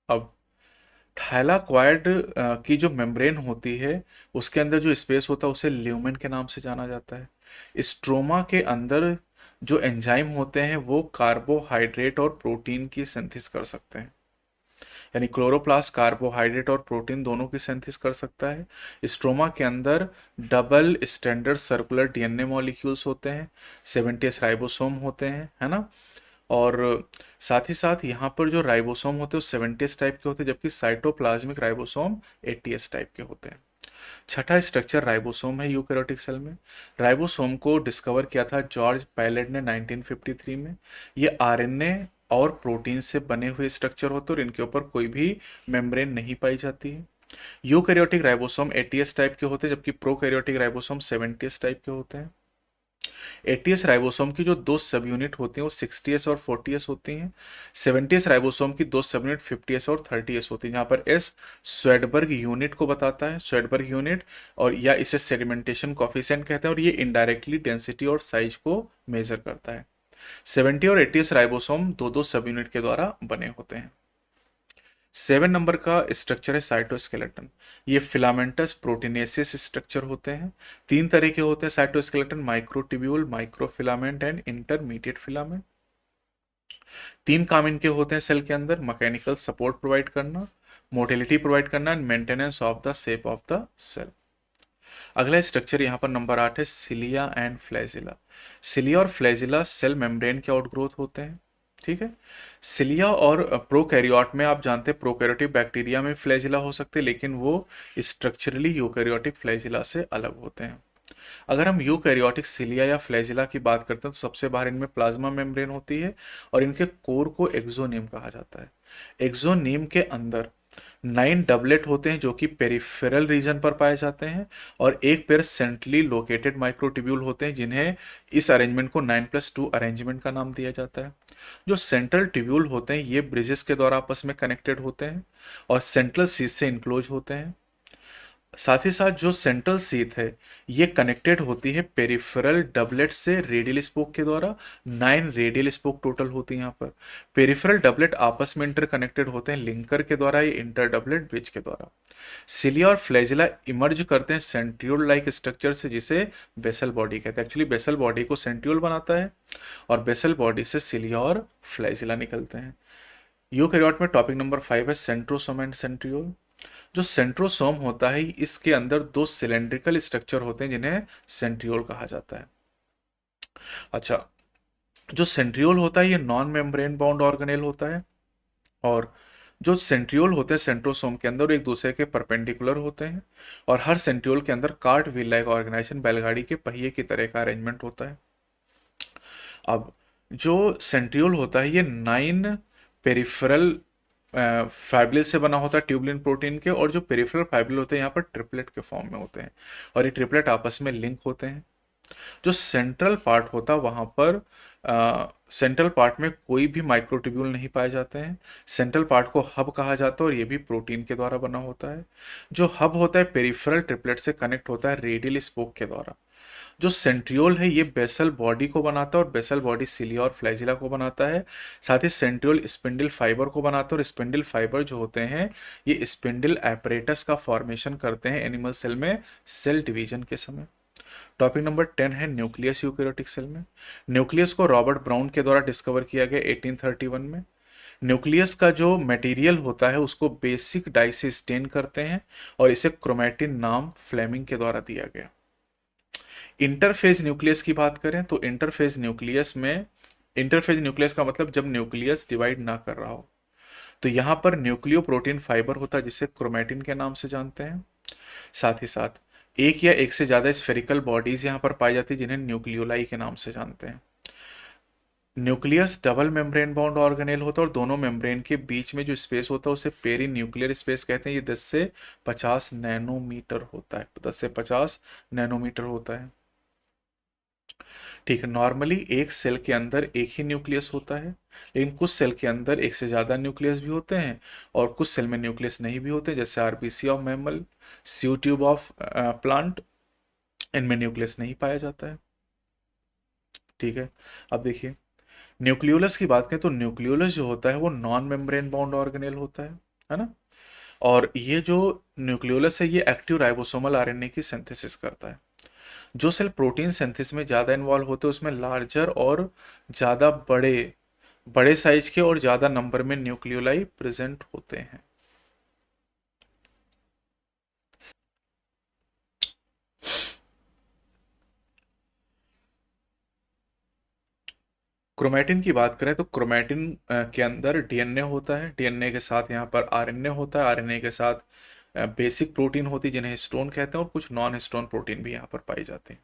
A: अब थाइलाकॉइड की जो मेम्ब्रेन होती है उसके अंदर जो स्पेस होता है उसे ल्यूमेन के नाम से जाना जाता है। स्ट्रोमा के अंदर जो एंजाइम होते हैं वो कार्बोहाइड्रेट और प्रोटीन की सिंथेसिस कर सकते हैं। यानी क्लोरोप्लास्ट कार्बोहाइड्रेट और प्रोटीन दोनों की सिंथेसिस कर सकता है। स्ट्रोमा के अंदर double standard circular DNA molecules होते हैं, 70s राइबोसोम होते हैं, है ना। और साथ ही साथ यहाँ पर जो राइबोसोम होते हैं वो 70s टाइप के होते हैं, जबकि साइटोप्लाज्मिक राइबोसोम 80s टाइप के होते हैं। छठा स्ट्रक्चर राइबोसोम है यूकैरियोटिक सेल में। राइबोसोम को डिस्कवर किया था जॉर्ज पायलट ने 1953 में। ये आरएनए और प्रोटीन से बने हुए स्ट्रक्चर होते हैं और इनके ऊपर कोई भी मेम्ब्रेन नहीं पाई जाती है। यूकैरियोटिक राइबोसोम 80s टाइप के होते हैं, जबकि प्रोकैरियोटिक राइबोसोम 70s टाइप के होते हैं। 80s राइबोसोम की जो दो सब यूनिट होती हैं वो 60s और 40s होती हैं। 70s राइबोसोम की दो सब यूनिट 50s और 30s होती हैं, जहाँ पर एस स्वेडबर्ग यूनिट को बताता है, स्वेडबर्ग यूनिट, और या इसे सेडिमेंटेशन कॉफिशिएंट कहते हैं, और ये इनडायरेक्टली डेंसिटी और साइज को मेजर करता है। 70 और 80s राइबोसोम दो दो सब यूनिट के द्वारा बने होते हैं। 7 नंबर का स्ट्रक्चर है साइटोस्केलेटन। ये फिलामेंटस प्रोटीनेसिस स्ट्रक्चर होते हैं। तीन तरह के होते हैं cytoskeleton, microtubule, microfilament and intermediate filament. तीन काम इनके होते हैं सेल के अंदर: मैकेनिकल सपोर्ट प्रोवाइड करना, मोटिलिटी प्रोवाइड करना and maintenance of the shape of the cell. अगला स्ट्रक्चर यहाँ पर नंबर 8 है सिलिया एंड फ्लैजिला। सिलिया और फ्लैजिला सेल मेम्ब्रेन के आउटग्रोथ होते हैं, ठीक है। सिलिया और प्रोकैरियोट में आप जानते हैं प्रोकैरियोटिक बैक्टीरिया में फ्लैजिला हो सकते हैं, लेकिन वो स्ट्रक्चरली यूकैरियोटिक फ्लैजिला से अलग होते हैं। अगर हम यूकैरियोटिक सिलिया या फ्लैजिला की बात करते हैं तो सबसे बाहर इनमें प्लाज्मा मेम्ब्रेन होती है और इनके कोर को एक्सोनियम कहा जाता है। एक्सोनियम के अंदर 9 डबलेट होते हैं जो कि पेरिफेरल रीजन पर पाए जाते हैं, और एक पेयर सेंट्रली लोकेटेड माइक्रोट्यूब्यूल होते हैं, जिन्हें इस अरेंजमेंट को 9+2 अरेंजमेंट का नाम दिया जाता है। जो सेंट्रल ट्यूब्यूल होते हैं ये ब्रिजेस के द्वारा आपस में कनेक्टेड होते हैं और सेंट्रल सीथ से इनक्लोज होते हैं। साथ ही साथ जो सेंट्रल सीथ है ये कनेक्टेड होती है पेरिफेरल डबलेट से रेडियल स्पोक के द्वारा। 9 रेडियल स्पोक टोटल होती है यहाँ पर। पेरिफेरल डबलेट आपस में इंटर कनेक्टेड होते हैं लिंकर के द्वारा, ये इंटर डबलेट ब्रिज के द्वारा। सिलिया और फ्लैजिला इमर्ज करते हैं सेंट्रियोल लाइक स्ट्रक्चर से, जिसे बेसल बॉडी कहते हैं। एक्चुअली बेसल बॉडी को सेंट्रियोल बनाता है और बेसल बॉडी से सिलिया और फ्लैजिला निकलते हैं। यूकैरियोट में टॉपिक नंबर 5 है सेंट्रोसोम एंड सेंट्रियोल। जो सेंट्रोसोम होता है इसके अंदर दो सिलेंड्रिकल स्ट्रक्चर होते हैं जिन्हें सेंट्रियोल कहा जाता है। अच्छा, जो सेंट्रियोल होता है ये नॉन मेम्ब्रेन बाउंड ऑर्गेनेल होता है, और जो सेंट्रियोल होते हैं सेंट्रोसोम के अंदर एक दूसरे के परपेंडिकुलर होते हैं, और हर सेंट्रियोल के अंदर कार्ट व्हील लाइक ऑर्गेनाइजेशन, बैलगाड़ी के पहिए की तरह का अरेंजमेंट होता है। अब जो सेंट्रियोल होता है ये 9 पेरिफेरल फाइब्रिल से बना होता है ट्यूबलिन प्रोटीन के, और जो पेरिफेरल फाइब्रिल होते हैं यहाँ पर ट्रिपलेट के फॉर्म में होते हैं, और ये ट्रिपलेट आपस में लिंक होते हैं। जो सेंट्रल पार्ट होता है वहाँ पर सेंट्रल पार्ट में कोई भी माइक्रोट्यूब्यूल नहीं पाए जाते हैं। सेंट्रल पार्ट को हब कहा जाता है और ये भी प्रोटीन के द्वारा बना होता है। जो हब होता है पेरिफेरल ट्रिपलेट से कनेक्ट होता है रेडियल स्पोक के द्वारा। जो सेंट्रियोल है ये बेसल बॉडी को बनाता है और बेसल बॉडी सिलिया और फ्लैजिला को बनाता है। साथ ही सेंट्रियोल स्पिंडल फाइबर को बनाता है, और स्पिंडल फाइबर जो होते हैं ये स्पिंडल एपरेटस का फॉर्मेशन करते हैं एनिमल सेल में सेल डिवीजन के समय। टॉपिक नंबर 10 है न्यूक्लियस यूकैरियोटिक सेल में। न्यूक्लियस को रॉबर्ट ब्राउन के द्वारा डिस्कवर किया गया 1831 में। न्यूक्लियस का जो मटेरियल होता है उसको बेसिक डाई से स्टेन करते हैं और इसे क्रोमैटिन नाम फ्लेमिंग के द्वारा दिया गया। इंटरफेज न्यूक्लियस की बात करें तो इंटरफेज न्यूक्लियस का मतलब जब न्यूक्लियस डिवाइड ना कर रहा हो, तो यहां पर न्यूक्लियो प्रोटीन फाइबर होता है जिसे क्रोमैटिन के नाम से जानते हैं। साथ ही साथ एक या एक से ज्यादा स्फेरिकल बॉडीज यहां पर पाई जाती है जिन्हें न्यूक्लियोलाई के नाम से जानते हैं। Nucleus double membrane bound organelle होता है और दोनों मेम्ब्रेन के बीच में जो स्पेस होता है उसे पेरी न्यूक्लियर स्पेस कहते हैं। ये 10 से 50 नैनोमीटर होता है, 10 से 50 नैनोमीटर होता है। ठीक है, नॉर्मली एक सेल के अंदर एक ही न्यूक्लियस होता है, लेकिन कुछ सेल के अंदर एक से ज़्यादा न्यूक्लियस भी होते हैं और कुछ सेल में न्यूक्लियस नहीं भी होते, जैसे RBC of mammal, sieve tube of plant, इनमें न्यूक्लियस नहीं पाया जाता है। ठीक है, अब देखिए न्यूक्लियोलस की बात करें तो न्यूक्लियोलस जो होता है वो नॉन मेम्ब्रेन बाउंड ऑर्गेनेल होता है ना। और ये जो न्यूक्लियोलस है ये एक्टिव राइबोसोमल आरएनए की सिंथेसिस करता है। जो सेल प्रोटीन सिंथेसिस में ज़्यादा इन्वॉल्व होते हैं उसमें लार्जर और ज़्यादा बड़े बड़े साइज के और ज्यादा नंबर में न्यूक्लियोलाई प्रेजेंट होते हैं। क्रोमैटिन की बात करें तो क्रोमैटिन के अंदर डीएनए होता है, डीएनए के साथ यहाँ पर आरएनए होता है, आरएनए के साथ बेसिक प्रोटीन होती है जिन्हें हिस्टोन कहते हैं, और कुछ नॉन हिस्टोन प्रोटीन भी यहाँ पर पाई जाते हैं।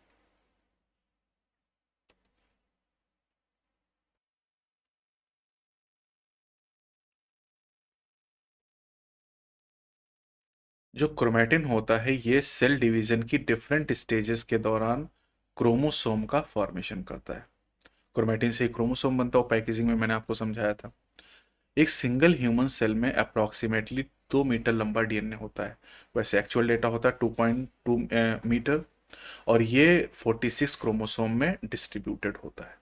A: जो क्रोमैटिन होता है ये सेल डिवीजन की डिफरेंट स्टेजेस के दौरान क्रोमोसोम का फॉर्मेशन करता है। क्रोमैटिन से ही क्रोमोसोम बनता है, पैकेजिंग में मैंने आपको समझाया था। एक सिंगल ह्यूमन सेल में अप्रोक्सीमेटली 2 मीटर लंबा डीएनए होता है। वैसे एक्चुअल डेटा होता है 2.2 मीटर, और ये 46 क्रोमोसोम में डिस्ट्रीब्यूटेड होता है।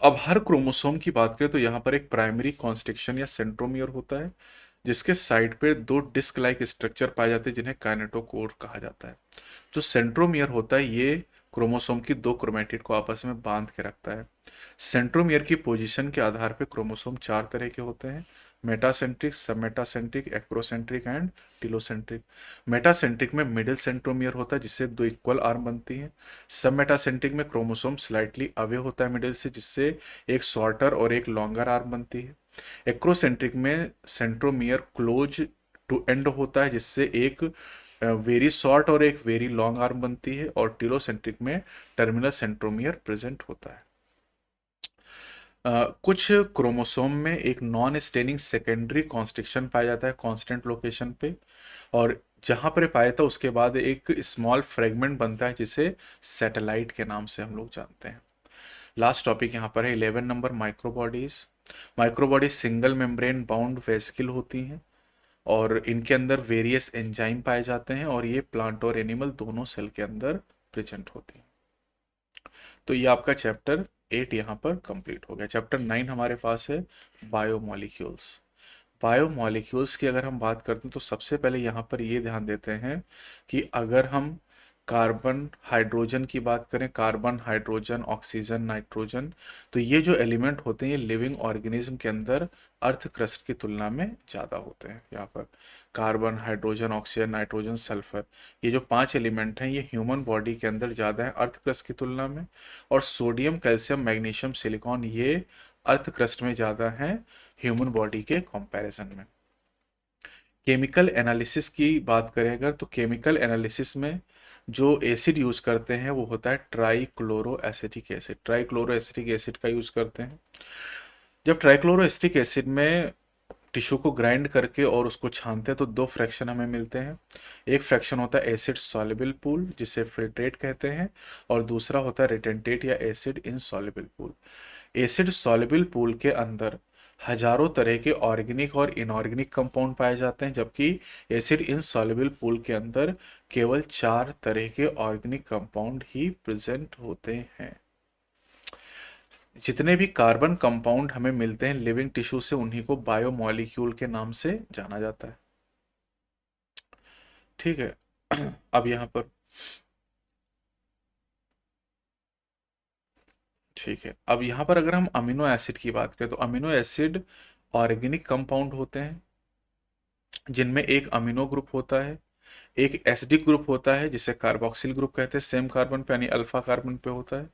A: अब हर क्रोमोसोम की बात करें तो यहाँ पर एक प्राइमरी कॉन्स्ट्रिक्शन या सेंट्रोमियर होता है, जिसके साइड पे दो डिस्क लाइक स्ट्रक्चर पाए जाते हैं जिन्हें काइनेटोकोर कहा जाता है। जो सेंट्रोमियर होता है ये क्रोमोसोम की दो क्रोमेटिड को आपस में बांध के रखता है। सेंट्रोमियर की पोजीशन के आधार पर क्रोमोसोम चार तरह के होते हैं: metacentric, submetacentric, acrocentric and telocentric. Metacentric में मिडिल सेंट्रोमियर होता है जिससे दो इक्वल आर्म बनती हैं। सबमेटासेंट्रिक में क्रोमोसोम स्लाइटली अवे होता है मिडिल से, जिससे एक शॉर्टर और एक लॉन्गर आर्म बनती है। एक्रोसेंट्रिक में सेंट्रोमियर क्लोज टू एंड होता है जिससे एक वेरी शॉर्ट और एक वेरी लॉन्ग आर्म बनती है, और टिलोसेंट्रिक में टर्मिनल सेंट्रोमियर प्रेजेंट होता है। कुछ क्रोमोसोम में एक नॉन स्टेनिंग सेकेंडरी कॉन्स्ट्रिक्शन पाया जाता है कांस्टेंट लोकेशन पे, और जहां पर पाया था उसके बाद एक स्मॉल फ्रेगमेंट बनता है जिसे सैटेलाइट के नाम से हम लोग जानते हैं। लास्ट टॉपिक यहाँ पर है 11 number, microbodies. Microbodies single membrane bound vesicle होती हैं, और इनके अंदर वेरियस एंजाइम पाए जाते हैं, और ये प्लांट और एनिमल दोनों सेल के अंदर प्रेजेंट होती हैं। तो ये आपका चैप्टर 8 यहाँ पर कंप्लीट हो गया। चैप्टर 9 हमारे पास है बायोमोलिक्यूल्स। बायोमोलिक्यूल्स की अगर हम बात करते हैं तो सबसे पहले यहाँ पर ये ध्यान देते हैं कि अगर हम कार्बन हाइड्रोजन की बात करें, कार्बन हाइड्रोजन ऑक्सीजन नाइट्रोजन, तो ये जो एलिमेंट होते हैं ये लिविंग ऑर्गेनिज्म के अंदर अर्थ क्रस्ट की तुलना में ज़्यादा होते हैं। यहाँ पर carbon hydrogen oxygen nitrogen sulphur, ये जो पांच एलिमेंट हैं ये ह्यूमन बॉडी के अंदर ज़्यादा है अर्थ क्रस्ट की तुलना में, और सोडियम कैल्शियम मैग्नीशियम सिलिकॉन ये अर्थ क्रस्ट में ज़्यादा हैं ह्यूमन बॉडी के कंपैरिजन में। केमिकल एनालिसिस की बात करें अगर, तो केमिकल एनालिसिस में जो एसिड यूज करते हैं वो होता है trichloro acetic acid. Trichloro acetic acid का यूज करते हैं। जब ट्राइक्लोरो एसिटिक एसिड में टिश्यू को ग्राइंड करके और उसको छानते हैं तो दो फ्रैक्शन हमें मिलते हैं। एक फ्रैक्शन होता है एसिड सॉल्युबल पूल जिसे फिल्ट्रेट कहते हैं, और दूसरा होता है रिटेंटेट या acid insoluble pool. Acid soluble pool के अंदर हजारों तरह के ऑर्गेनिक और इनऑर्गेनिक कंपाउंड पाए जाते हैं, जबकि एसिड इनसॉल्युबल पूल के अंदर केवल 4 तरह के ऑर्गेनिक कंपाउंड ही प्रेजेंट होते हैं। जितने भी कार्बन कंपाउंड हमें मिलते हैं लिविंग टिश्यू से उन्हीं को बायोमॉलिक्यूल के नाम से जाना जाता है। ठीक है। अब यहाँ पर ठीक है, अब यहाँ पर अगर हम अमीनो एसिड की बात करें तो अमीनो एसिड ऑर्गेनिक कंपाउंड होते हैं जिनमें एक अमीनो ग्रुप होता है, एक एसिडिक ग्रुप होता है जिसे कार्बोक्सिल ग्रुप कहते हैं, सेम कार्बन पे यानी अल्फा कार्बन पे होता है।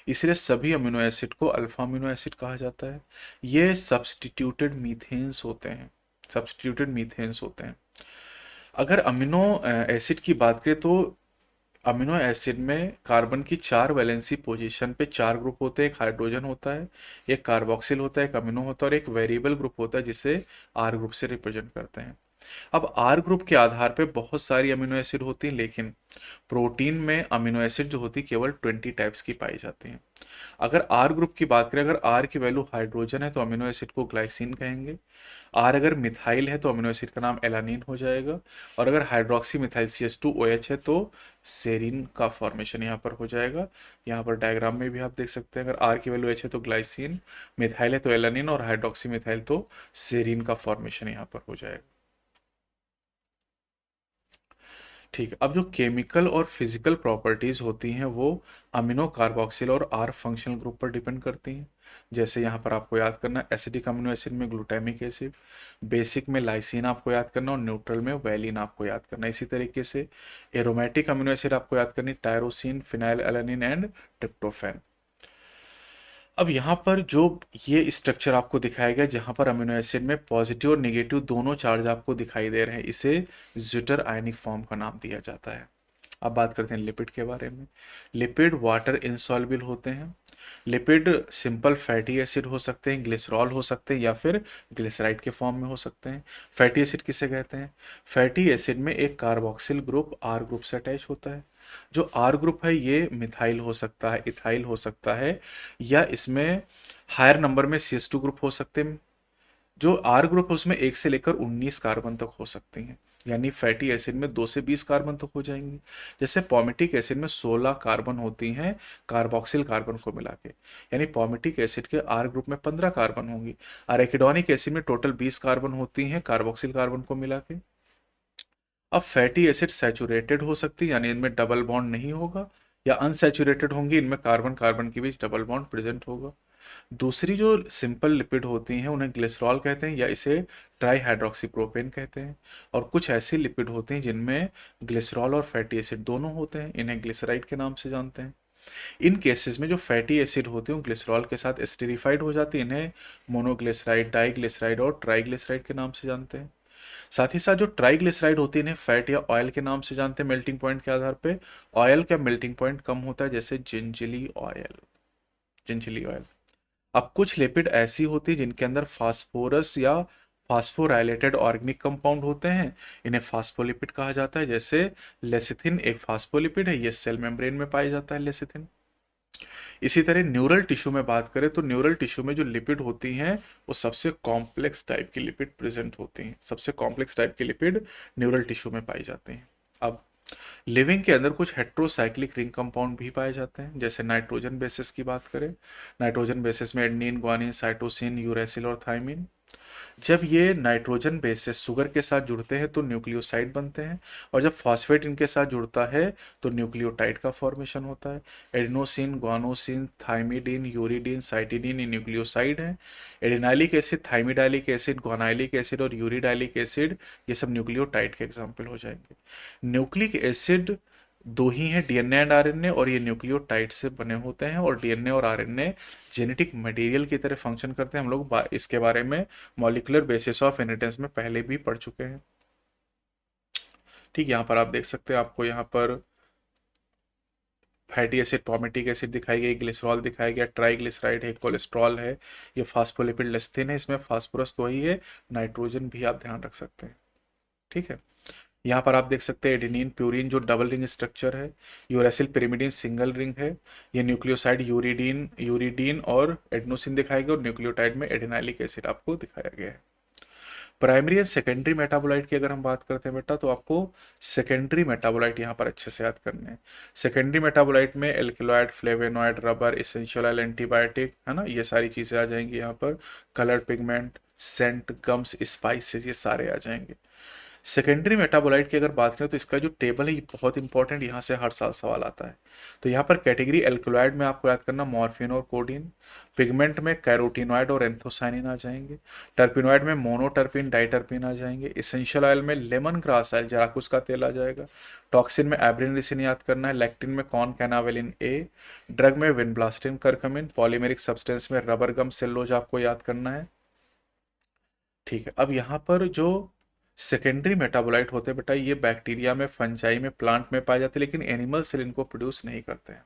A: इसलिए सभी अमीनो एसिड को अल्फा अमीनो एसिड कहा जाता है। ये सब्स्टिट्यूटेड मीथेन्स होते हैं, सब्स्टिट्यूटेड मीथेन्स होते हैं। अगर अमीनो एसिड की बात करें तो अमीनो एसिड में कार्बन की 4 वैलेंसी पोजीशन पे 4 ग्रुप होते हैं। एक हाइड्रोजन होता है, एक कार्बोक्सिल होता है, एक अमीनो होता है, और एक वेरिएबल ग्रुप होता है जिसे आर ग्रुप से रिप्रेजेंट करते हैं। अब आर ग्रुप के आधार पे बहुत सारी अमीनो एसिड होती हैं, लेकिन प्रोटीन में अमीनो एसिड जो होती है केवल 20 टाइप्स की पाई जाती हैं। अगर आर ग्रुप की बात करें, अगर आर की वैल्यू हाइड्रोजन है तो अमीनो एसिड को ग्लाइसिन कहेंगे। आर अगर मिथाइल है तो अमीनो एसिड का नाम एलानिन हो जाएगा, और अगर हाइड्रोक्सी मिथाइल CH2OH है तो सेरिन का फॉर्मेशन यहाँ पर हो जाएगा। यहाँ पर डायग्राम में भी आप देख सकते हैं, अगर आर की वैल्यू H है तो ग्लाइसिन, मिथाइल है तो एलानिन, और हाइड्रोक्सी मिथाइल तो सेरिन का फॉर्मेशन यहाँ पर हो जाएगा। ठीक है, अब जो केमिकल और फिजिकल प्रॉपर्टीज होती हैं वो अमीनो कार्बोक्सिल और आर फंक्शनल ग्रुप पर डिपेंड करती हैं। जैसे यहाँ पर आपको याद करना है, एसिडिक अमीनो एसिड में ग्लूटामिक एसिड, बेसिक में लाइसिन आपको याद करना और न्यूट्रल में वैलिन आपको याद करना। इसी तरीके से एरोमेटिक अमीनो एसिड आपको याद करनी, tyrosine, phenyl alanine and tryptophan. अब यहाँ पर जो ये स्ट्रक्चर आपको दिखाया गया जहाँ पर अमीनो एसिड में पॉजिटिव और नेगेटिव दोनों चार्ज आपको दिखाई दे रहे हैं, इसे ज्विटर आयनिक फॉर्म का नाम दिया जाता है। अब बात करते हैं लिपिड के बारे में। लिपिड वाटर इनसॉल्युबल होते हैं। लिपिड सिंपल फैटी एसिड हो सकते हैं, ग्लिसरॉल हो सकते हैं या फिर ग्लिसराइड के फॉर्म में हो सकते हैं। फैटी एसिड किसे कहते हैं? फैटी एसिड में एक कार्बोक्सिल ग्रुप आर ग्रुप से अटैच होता है। जो आर ग्रुप है ये मिथाइल हो सकता है, इथाइल हो सकता है, या इसमें हायर नंबर में CH2 ग्रुप हो सकते हैं। जो आर ग्रुप है उसमें 1 से लेकर 19 कार्बन तक हो सकती हैं, यानी फैटी एसिड में 2 से 20 कार्बन तक हो जाएंगी। जैसे पॉमिटिक एसिड में 16 कार्बन होती हैं कार्बोक्सिल कार्बन को मिला के, यानी पॉमिटिक एसिड के आर ग्रुप में 15 कार्बन होंगी। अरेकिडोनिक एसिड में टोटल 20 कार्बन होती हैं कार्बोक्सिल कार्बन को मिला के। अब फैटी एसिड सैचुरेटेड हो सकती है, यानी इनमें डबल बॉन्ड नहीं होगा, या अनसैचुरेटेड होंगी, इनमें कार्बन कार्बन के बीच डबल बॉन्ड प्रेजेंट होगा। दूसरी जो सिंपल लिपिड होती हैं उन्हें ग्लिसरॉल कहते हैं या इसे ट्राई हाइड्रोक्सीप्रोपेन कहते हैं। और कुछ ऐसी लिपिड होती हैं जिनमें ग्लिसरॉल और फैटी एसिड दोनों होते हैं, इन्हें ग्लिसराइड के नाम से जानते हैं। इन केसेस में जो फैटी एसिड होते हैं ग्लिसरॉल के साथ एस्टेरिफाइड हो जाती है, इन्हें मोनोग्लिसराइड, डाइग्लिसराइड और ट्राइग्लिसराइड के नाम से जानते हैं। साथ ही साथ जो ट्राइग्लिसराइड होती है इन्हें फैट या ऑयल के नाम से जानते हैं मेल्टिंग पॉइंट के आधार पे। ऑयल का मेल्टिंग पॉइंट कम होता है, जैसे जिंजली ऑयल, जिंजली ऑयल। अब कुछ लिपिड ऐसी होती है जिनके अंदर फास्फोरस या फास्फोराइलेटेड ऑर्गेनिक कंपाउंड होते हैं, इन्हें फास्फोलिपिड कहा जाता है। जैसे लेसिथिन एक फास्फोलिपिड है, ये सेल मेम्ब्रेन में पाया जाता है लेसिथिन। इसी तरह न्यूरल टिश्यू में बात करें तो न्यूरल टिश्यू में जो लिपिड होती हैं वो सबसे कॉम्प्लेक्स टाइप की लिपिड प्रेजेंट होती हैं, सबसे कॉम्प्लेक्स टाइप की लिपिड न्यूरल टिश्यू में पाई जाती हैं। अब लिविंग के अंदर कुछ हेट्रोसाइक्लिक रिंग कंपाउंड भी पाए जाते हैं। जैसे नाइट्रोजन बेसिस की बात करें, नाइट्रोजन बेसिस में एडेनिन, ग्वानिन, साइटोसिन, यूरेसिल और थाइमिन। जब ये नाइट्रोजन बेसिस शुगर के साथ जुड़ते हैं तो न्यूक्लियोसाइड बनते हैं, और जब फॉस्फेट इनके साथ जुड़ता है तो न्यूक्लियोटाइड का फॉर्मेशन होता है। Adenosine, guanosine, thymidine, uridine, cytidine ये न्यूक्लियोसाइड हैं। Adenylic acid, thymidylic acid, guanylic acid और यूरिडाइलिक एसिड ये सब न्यूक्लियोटाइड के एग्जाम्पल हो जाएंगे। न्यूक्लिक एसिड दो ही हैं, डीएनए एंड आरएनए, और ये न्यूक्लियोटाइड से बने होते हैं। और डीएनए और आरएनए जेनेटिक मटेरियल की तरह फंक्शन करते हैं। हम लोग इसके बारे में मॉलिक्यूलर बेसिस ऑफ इनहेरिटेंस में पहले भी पढ़ चुके हैं। ठीक, यहाँ पर आप देख सकते हैं, आपको यहाँ पर फैटी एसिड, पॉमिटिक एसिड दिखाई गई, ग्लिसरॉल दिखाया गया, ट्राइग्लिसराइड है, कोलेस्ट्रॉल है, ये फास्फोलिपिड लेस्थिन है, इसमें फास्फोरस तो ही है, नाइट्रोजन भी आप ध्यान रख सकते हैं। ठीक है, यहाँ पर आप देख सकते हैं एडेनिन, प्यूरिन जो डबल रिंग स्ट्रक्चर है, यूरेसिल पिरिमिडीन सिंगल रिंग है, ये न्यूक्लियोसाइड यूरिडीन, यूरिडीन और एडेनोसिन दिखाएगा, और न्यूक्लियोटाइड में एडेनाइलिक एसिड आपको दिखाया गया है। प्राइमरी एंड सेकेंडरी मेटाबोलाइट की अगर हम बात करते हैं बेटा, तो आपको सेकेंडरी मेटाबोलाइट यहाँ पर अच्छे से याद करने हैं। सेकेंडरी मेटाबोलाइट में alkaloid, flavonoid, rubber, essential oil, antibiotic, है ना, ये सारी चीज़ें आ जाएंगी यहाँ पर। Colour pigment, scent, gums, spices ये सारे आ जाएंगे। सेकेंडरी मेटाबोलाइट की अगर बात करें तो इसका जो टेबल है ये बहुत इंपॉर्टेंट, यहाँ से हर साल सवाल आता है। तो यहाँ पर कैटेगरी एल्कलॉइड में आपको याद करना मॉर्फिन और कोडीन, पिगमेंट में कैरोटीनॉइड और एंथोसाइनिन आ जाएंगे, टर्पिनॉइड में मोनोटर्पिन, डाइटर्पिन आ जाएंगे, इसेंशियल ऑयल में लेमन ग्रास ऑयल, जराकुश का तेल आ जाएगा, टॉक्सिन में एब्रिनरिसिन याद करना है, लैक्टिन में कॉन कैनावेलिन ए, ड्रग में विनब्लास्टिन, करकमिन, पॉलीमेरिक सब्सटेंस में रबर गम, सेल्लोज आपको याद करना है। ठीक है, अब यहाँ पर जो सेकेंडरी मेटाबोलाइट होते हैं बेटा, ये बैक्टीरिया में, फंजाई में, प्लांट में पाए जाते हैं, लेकिन एनिमल सेल इनको प्रोड्यूस नहीं करते हैं।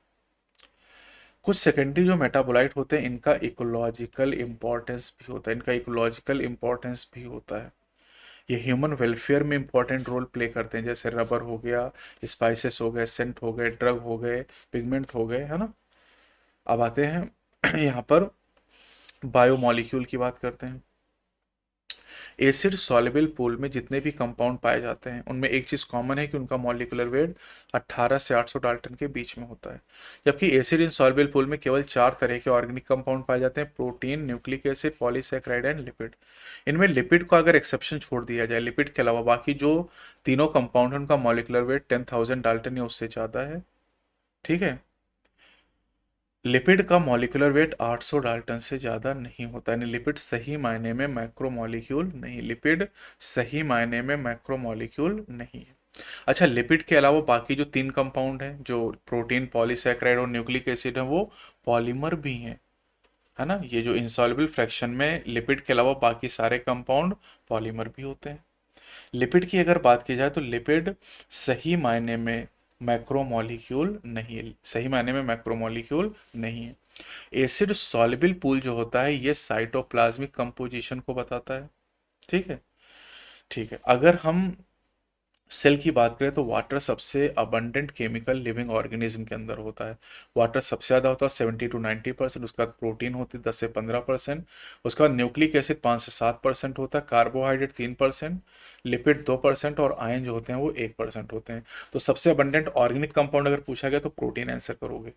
A: कुछ सेकेंडरी जो मेटाबोलाइट होते हैं इनका इकोलॉजिकल इंपॉर्टेंस भी होता है, इनका इकोलॉजिकल इंपॉर्टेंस भी होता है। ये ह्यूमन वेलफेयर में इंपॉर्टेंट रोल प्ले करते हैं, जैसे रबर हो गया, स्पाइसेस हो गए, सेंट हो गए, ड्रग हो गए, पिगमेंट हो गए, है ना। अब आते हैं यहाँ पर बायोमॉलिक्यूल की बात करते हैं। एसिड सॉल्युबल पूल में जितने भी कंपाउंड पाए जाते हैं उनमें एक चीज़ कॉमन है कि उनका मॉलिक्यूलर वेट 18 से 800 डाल्टन के बीच में होता है। जबकि एसिड इन सॉल्युबल पूल में केवल 4 तरह के ऑर्गेनिक कंपाउंड पाए जाते हैं, protein, nucleic acid, polysaccharide and lipid. इनमें लिपिड को अगर एक्सेप्शन छोड़ दिया जाए, लिपिड के अलावा बाकी जो तीनों कंपाउंड है उनका मॉलिक्यूलर वेट 10,000 डाल्टन या उससे ज़्यादा है। ठीक है। लिपिड का मॉलिक्यूलर वेट 800 डाल्टन से ज़्यादा नहीं होता, यानी लिपिड सही मायने में मैक्रोमॉलिक्यूल नहीं, लिपिड सही मायने में मैक्रोमॉलिक्यूल नहीं है। अच्छा, लिपिड के अलावा बाकी जो 3 कंपाउंड हैं, जो प्रोटीन, पॉलीसैकेराइड और न्यूक्लिक एसिड है, वो पॉलीमर भी हैं, है ना। ये जो इंसॉल्युबल फ्रैक्शन में लिपिड के अलावा बाकी सारे कंपाउंड पॉलीमर भी होते हैं। लिपिड की अगर बात की जाए तो लिपिड सही मायने में मैक्रोमॉलिक्यूल नहीं है, सही मायने में मैक्रोमॉलिक्यूल नहीं है। एसिड सॉल्युबल पूल जो होता है ये साइटोप्लाज्मिक कंपोजिशन को बताता है। ठीक है। ठीक है, अगर हम सेल की बात करें तो वाटर सबसे अबंडेंट केमिकल लिविंग ऑर्गेनिज्म के अंदर होता है। वाटर सबसे ज़्यादा होता है 70 to 90%, उसके बाद प्रोटीन होती है 10 से 15%, उसके बाद न्यूक्लिक एसिड 5 से 7% होता है, कार्बोहाइड्रेट 3%, लिपिड 2% और आयन जो होते हैं वो 1% होते हैं। तो सबसे अबंडेंट ऑर्गेनिक कंपाउंड अगर पूछा गया तो प्रोटीन आंसर करोगे।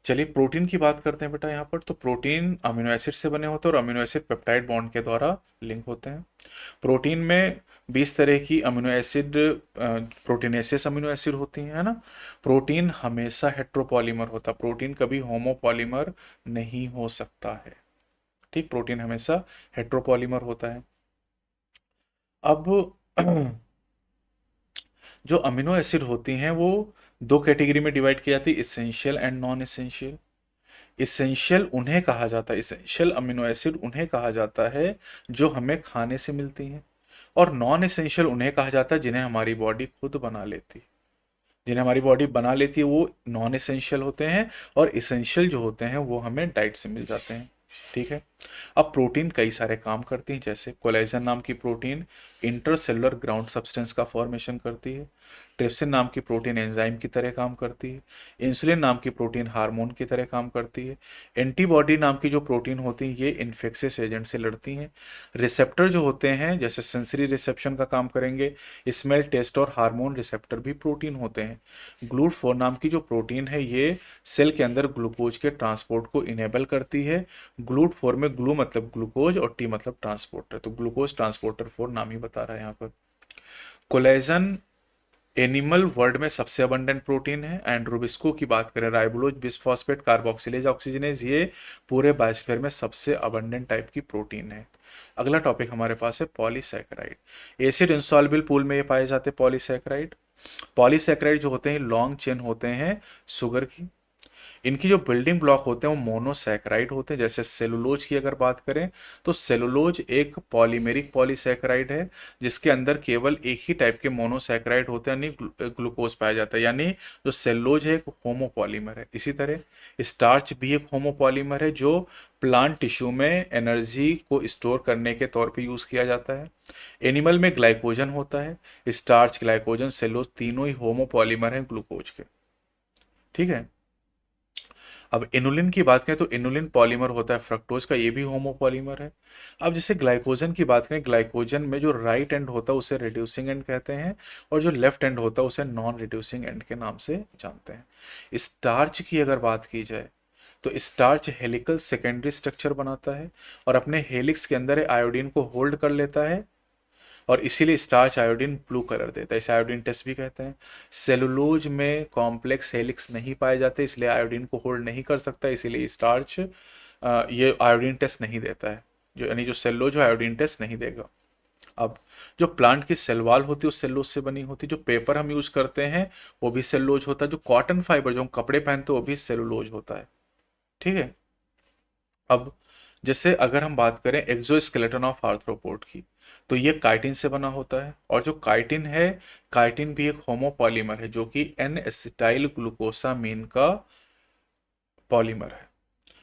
A: चलिए प्रोटीन की बात करते हैं बेटा यहाँ पर। तो प्रोटीन अमीनो एसिड से बने होते हैं और अमीनो एसिड पेप्टाइड बॉन्ड के द्वारा लिंक होते हैं। प्रोटीन में 20 तरह की amino acid proteinaceous amino acid होती हैं, है ना। प्रोटीन हमेशा हेट्रोपॉलीमर होता है, प्रोटीन कभी होमोपॉलीमर नहीं हो सकता है। ठीक, प्रोटीन हमेशा हेट्रोपॉलीमर होता है। अब जो अमीनो एसिड होती हैं वो 2 कैटेगरी में डिवाइड की जाती है, essential and non essential. Essential उन्हें कहा जाता है, इसेंशियल अमीनो एसिड उन्हें कहा जाता है जो हमें खाने से मिलती हैं, और नॉन इसेंशियल उन्हें कहा जाता है जिन्हें हमारी बॉडी खुद बना लेती है। जिन्हें हमारी बॉडी बना लेती है वो नॉन इसेंशियल होते हैं, और इसेंशियल जो होते हैं वो हमें डाइट से मिल जाते हैं। ठीक है। अब प्रोटीन कई सारे काम करती हैं, जैसे कोलेजन नाम की प्रोटीन इंटरसेलुलर ग्राउंड सब्सटेंस का फॉर्मेशन करती है, ट्रिप्सिन नाम की प्रोटीन एंजाइम की तरह काम करती है, इंसुलिन नाम की प्रोटीन हार्मोन की तरह काम करती है, एंटीबॉडी नाम की जो प्रोटीन होती है ये इन्फेक्शियस एजेंट से लड़ती हैं, रिसेप्टर जो होते हैं जैसे सेंसरी रिसेप्शन का काम करेंगे, स्मेल, टेस्ट और हार्मोन रिसेप्टर भी प्रोटीन होते हैं। ग्लूट4 नाम की जो प्रोटीन है ये सेल के अंदर ग्लूकोज के ट्रांसपोर्ट को इनेबल करती है। ग्लूट4 में ग्लू मतलब ग्लूकोज और टी मतलब ट्रांसपोर्टर, तो ग्लूकोज ट्रांसपोर्टर 4 नाम ही बता रहा है यहाँ पर। कोलेजन एनिमल वर्ल्ड में सबसे अबंडेंट प्रोटीन है। एंड रुबिस्को की बात करें, राइबोलोज, बिस्फॉस्फेट, कार्बोक्सिलेज, ऑक्सीजनेज, ये पूरे बायोस्फीयर में सबसे अबंडेंट टाइप की प्रोटीन है। अगला टॉपिक हमारे पास है पॉलीसैकेराइड। एसिड इंसॉल्युबल पूल में ये पाए जाते हैं पॉलीसैकेराइड। पॉलीसैकेराइड जो होते हैं लॉन्ग चेन होते हैं शुगर की। इनकी जो बिल्डिंग ब्लॉक होते हैं वो मोनोसैकेराइड होते हैं। जैसे सेलुलोज की अगर बात करें तो सेलुलोज एक पॉलीमेरिक पॉलीसैकेराइड है जिसके अंदर केवल एक ही टाइप के मोनोसैकेराइड होते हैं, यानी ग्लूकोज पाया जाता है, यानी जो सेलुलोज है एक होमोपॉलीमर है। इसी तरह स्टार्च भी एक होमोपॉलीमर है जो प्लांट टिश्यू में एनर्जी को स्टोर करने के तौर पे यूज किया जाता है। एनिमल में ग्लाइकोजन होता है, स्टार्च, ग्लाइकोजन, सेलुलोज तीनों ही होमोपॉलीमर हैं ग्लूकोज के। ठीक है। अब इनुलिन की बात करें तो इनुलिन पॉलीमर होता है फ्रक्टोज का, ये भी होमोपॉलीमर है। अब जैसे ग्लाइकोजन की बात करें, ग्लाइकोजन में जो राइट एंड होता है उसे रिड्यूसिंग एंड कहते हैं, और जो लेफ्ट एंड होता है उसे नॉन रिड्यूसिंग एंड के नाम से जानते हैं। स्टार्च की अगर बात की जाए तो स्टार्च हेलिकल सेकेंडरी स्ट्रक्चर बनाता है और अपने हेलिक्स के अंदर आयोडीन को होल्ड कर लेता है, और इसीलिए स्टार्च आयोडीन ब्लू कलर देता है, इसे आयोडीन टेस्ट भी कहते हैं। सेलुलोज में कॉम्प्लेक्स हेलिक्स नहीं पाए जाते इसलिए आयोडीन को होल्ड नहीं कर सकता, इसीलिए स्टार्च ये आयोडीन टेस्ट नहीं देता है, जो यानी जो सेलुलोज आयोडीन टेस्ट नहीं देगा। अब जो प्लांट की सेल वॉल होती है उस सेलुलोज से बनी होती है, जो पेपर हम यूज करते हैं वो भी सेलुलोज होता है, जो कॉटन फाइबर जो हम कपड़े पहनते हैं वो भी सेलुलोज होता है। ठीक है। अब जैसे अगर हम बात करें एक्सोस्केलेटन ऑफ आर्थ्रोपोड की तो ये काइटिन से बना होता है, और जो काइटिन है, काइटिन भी एक होमोपॉलीमर है जो कि एन एसिटाइल ग्लूकोसामीन का पॉलीमर है।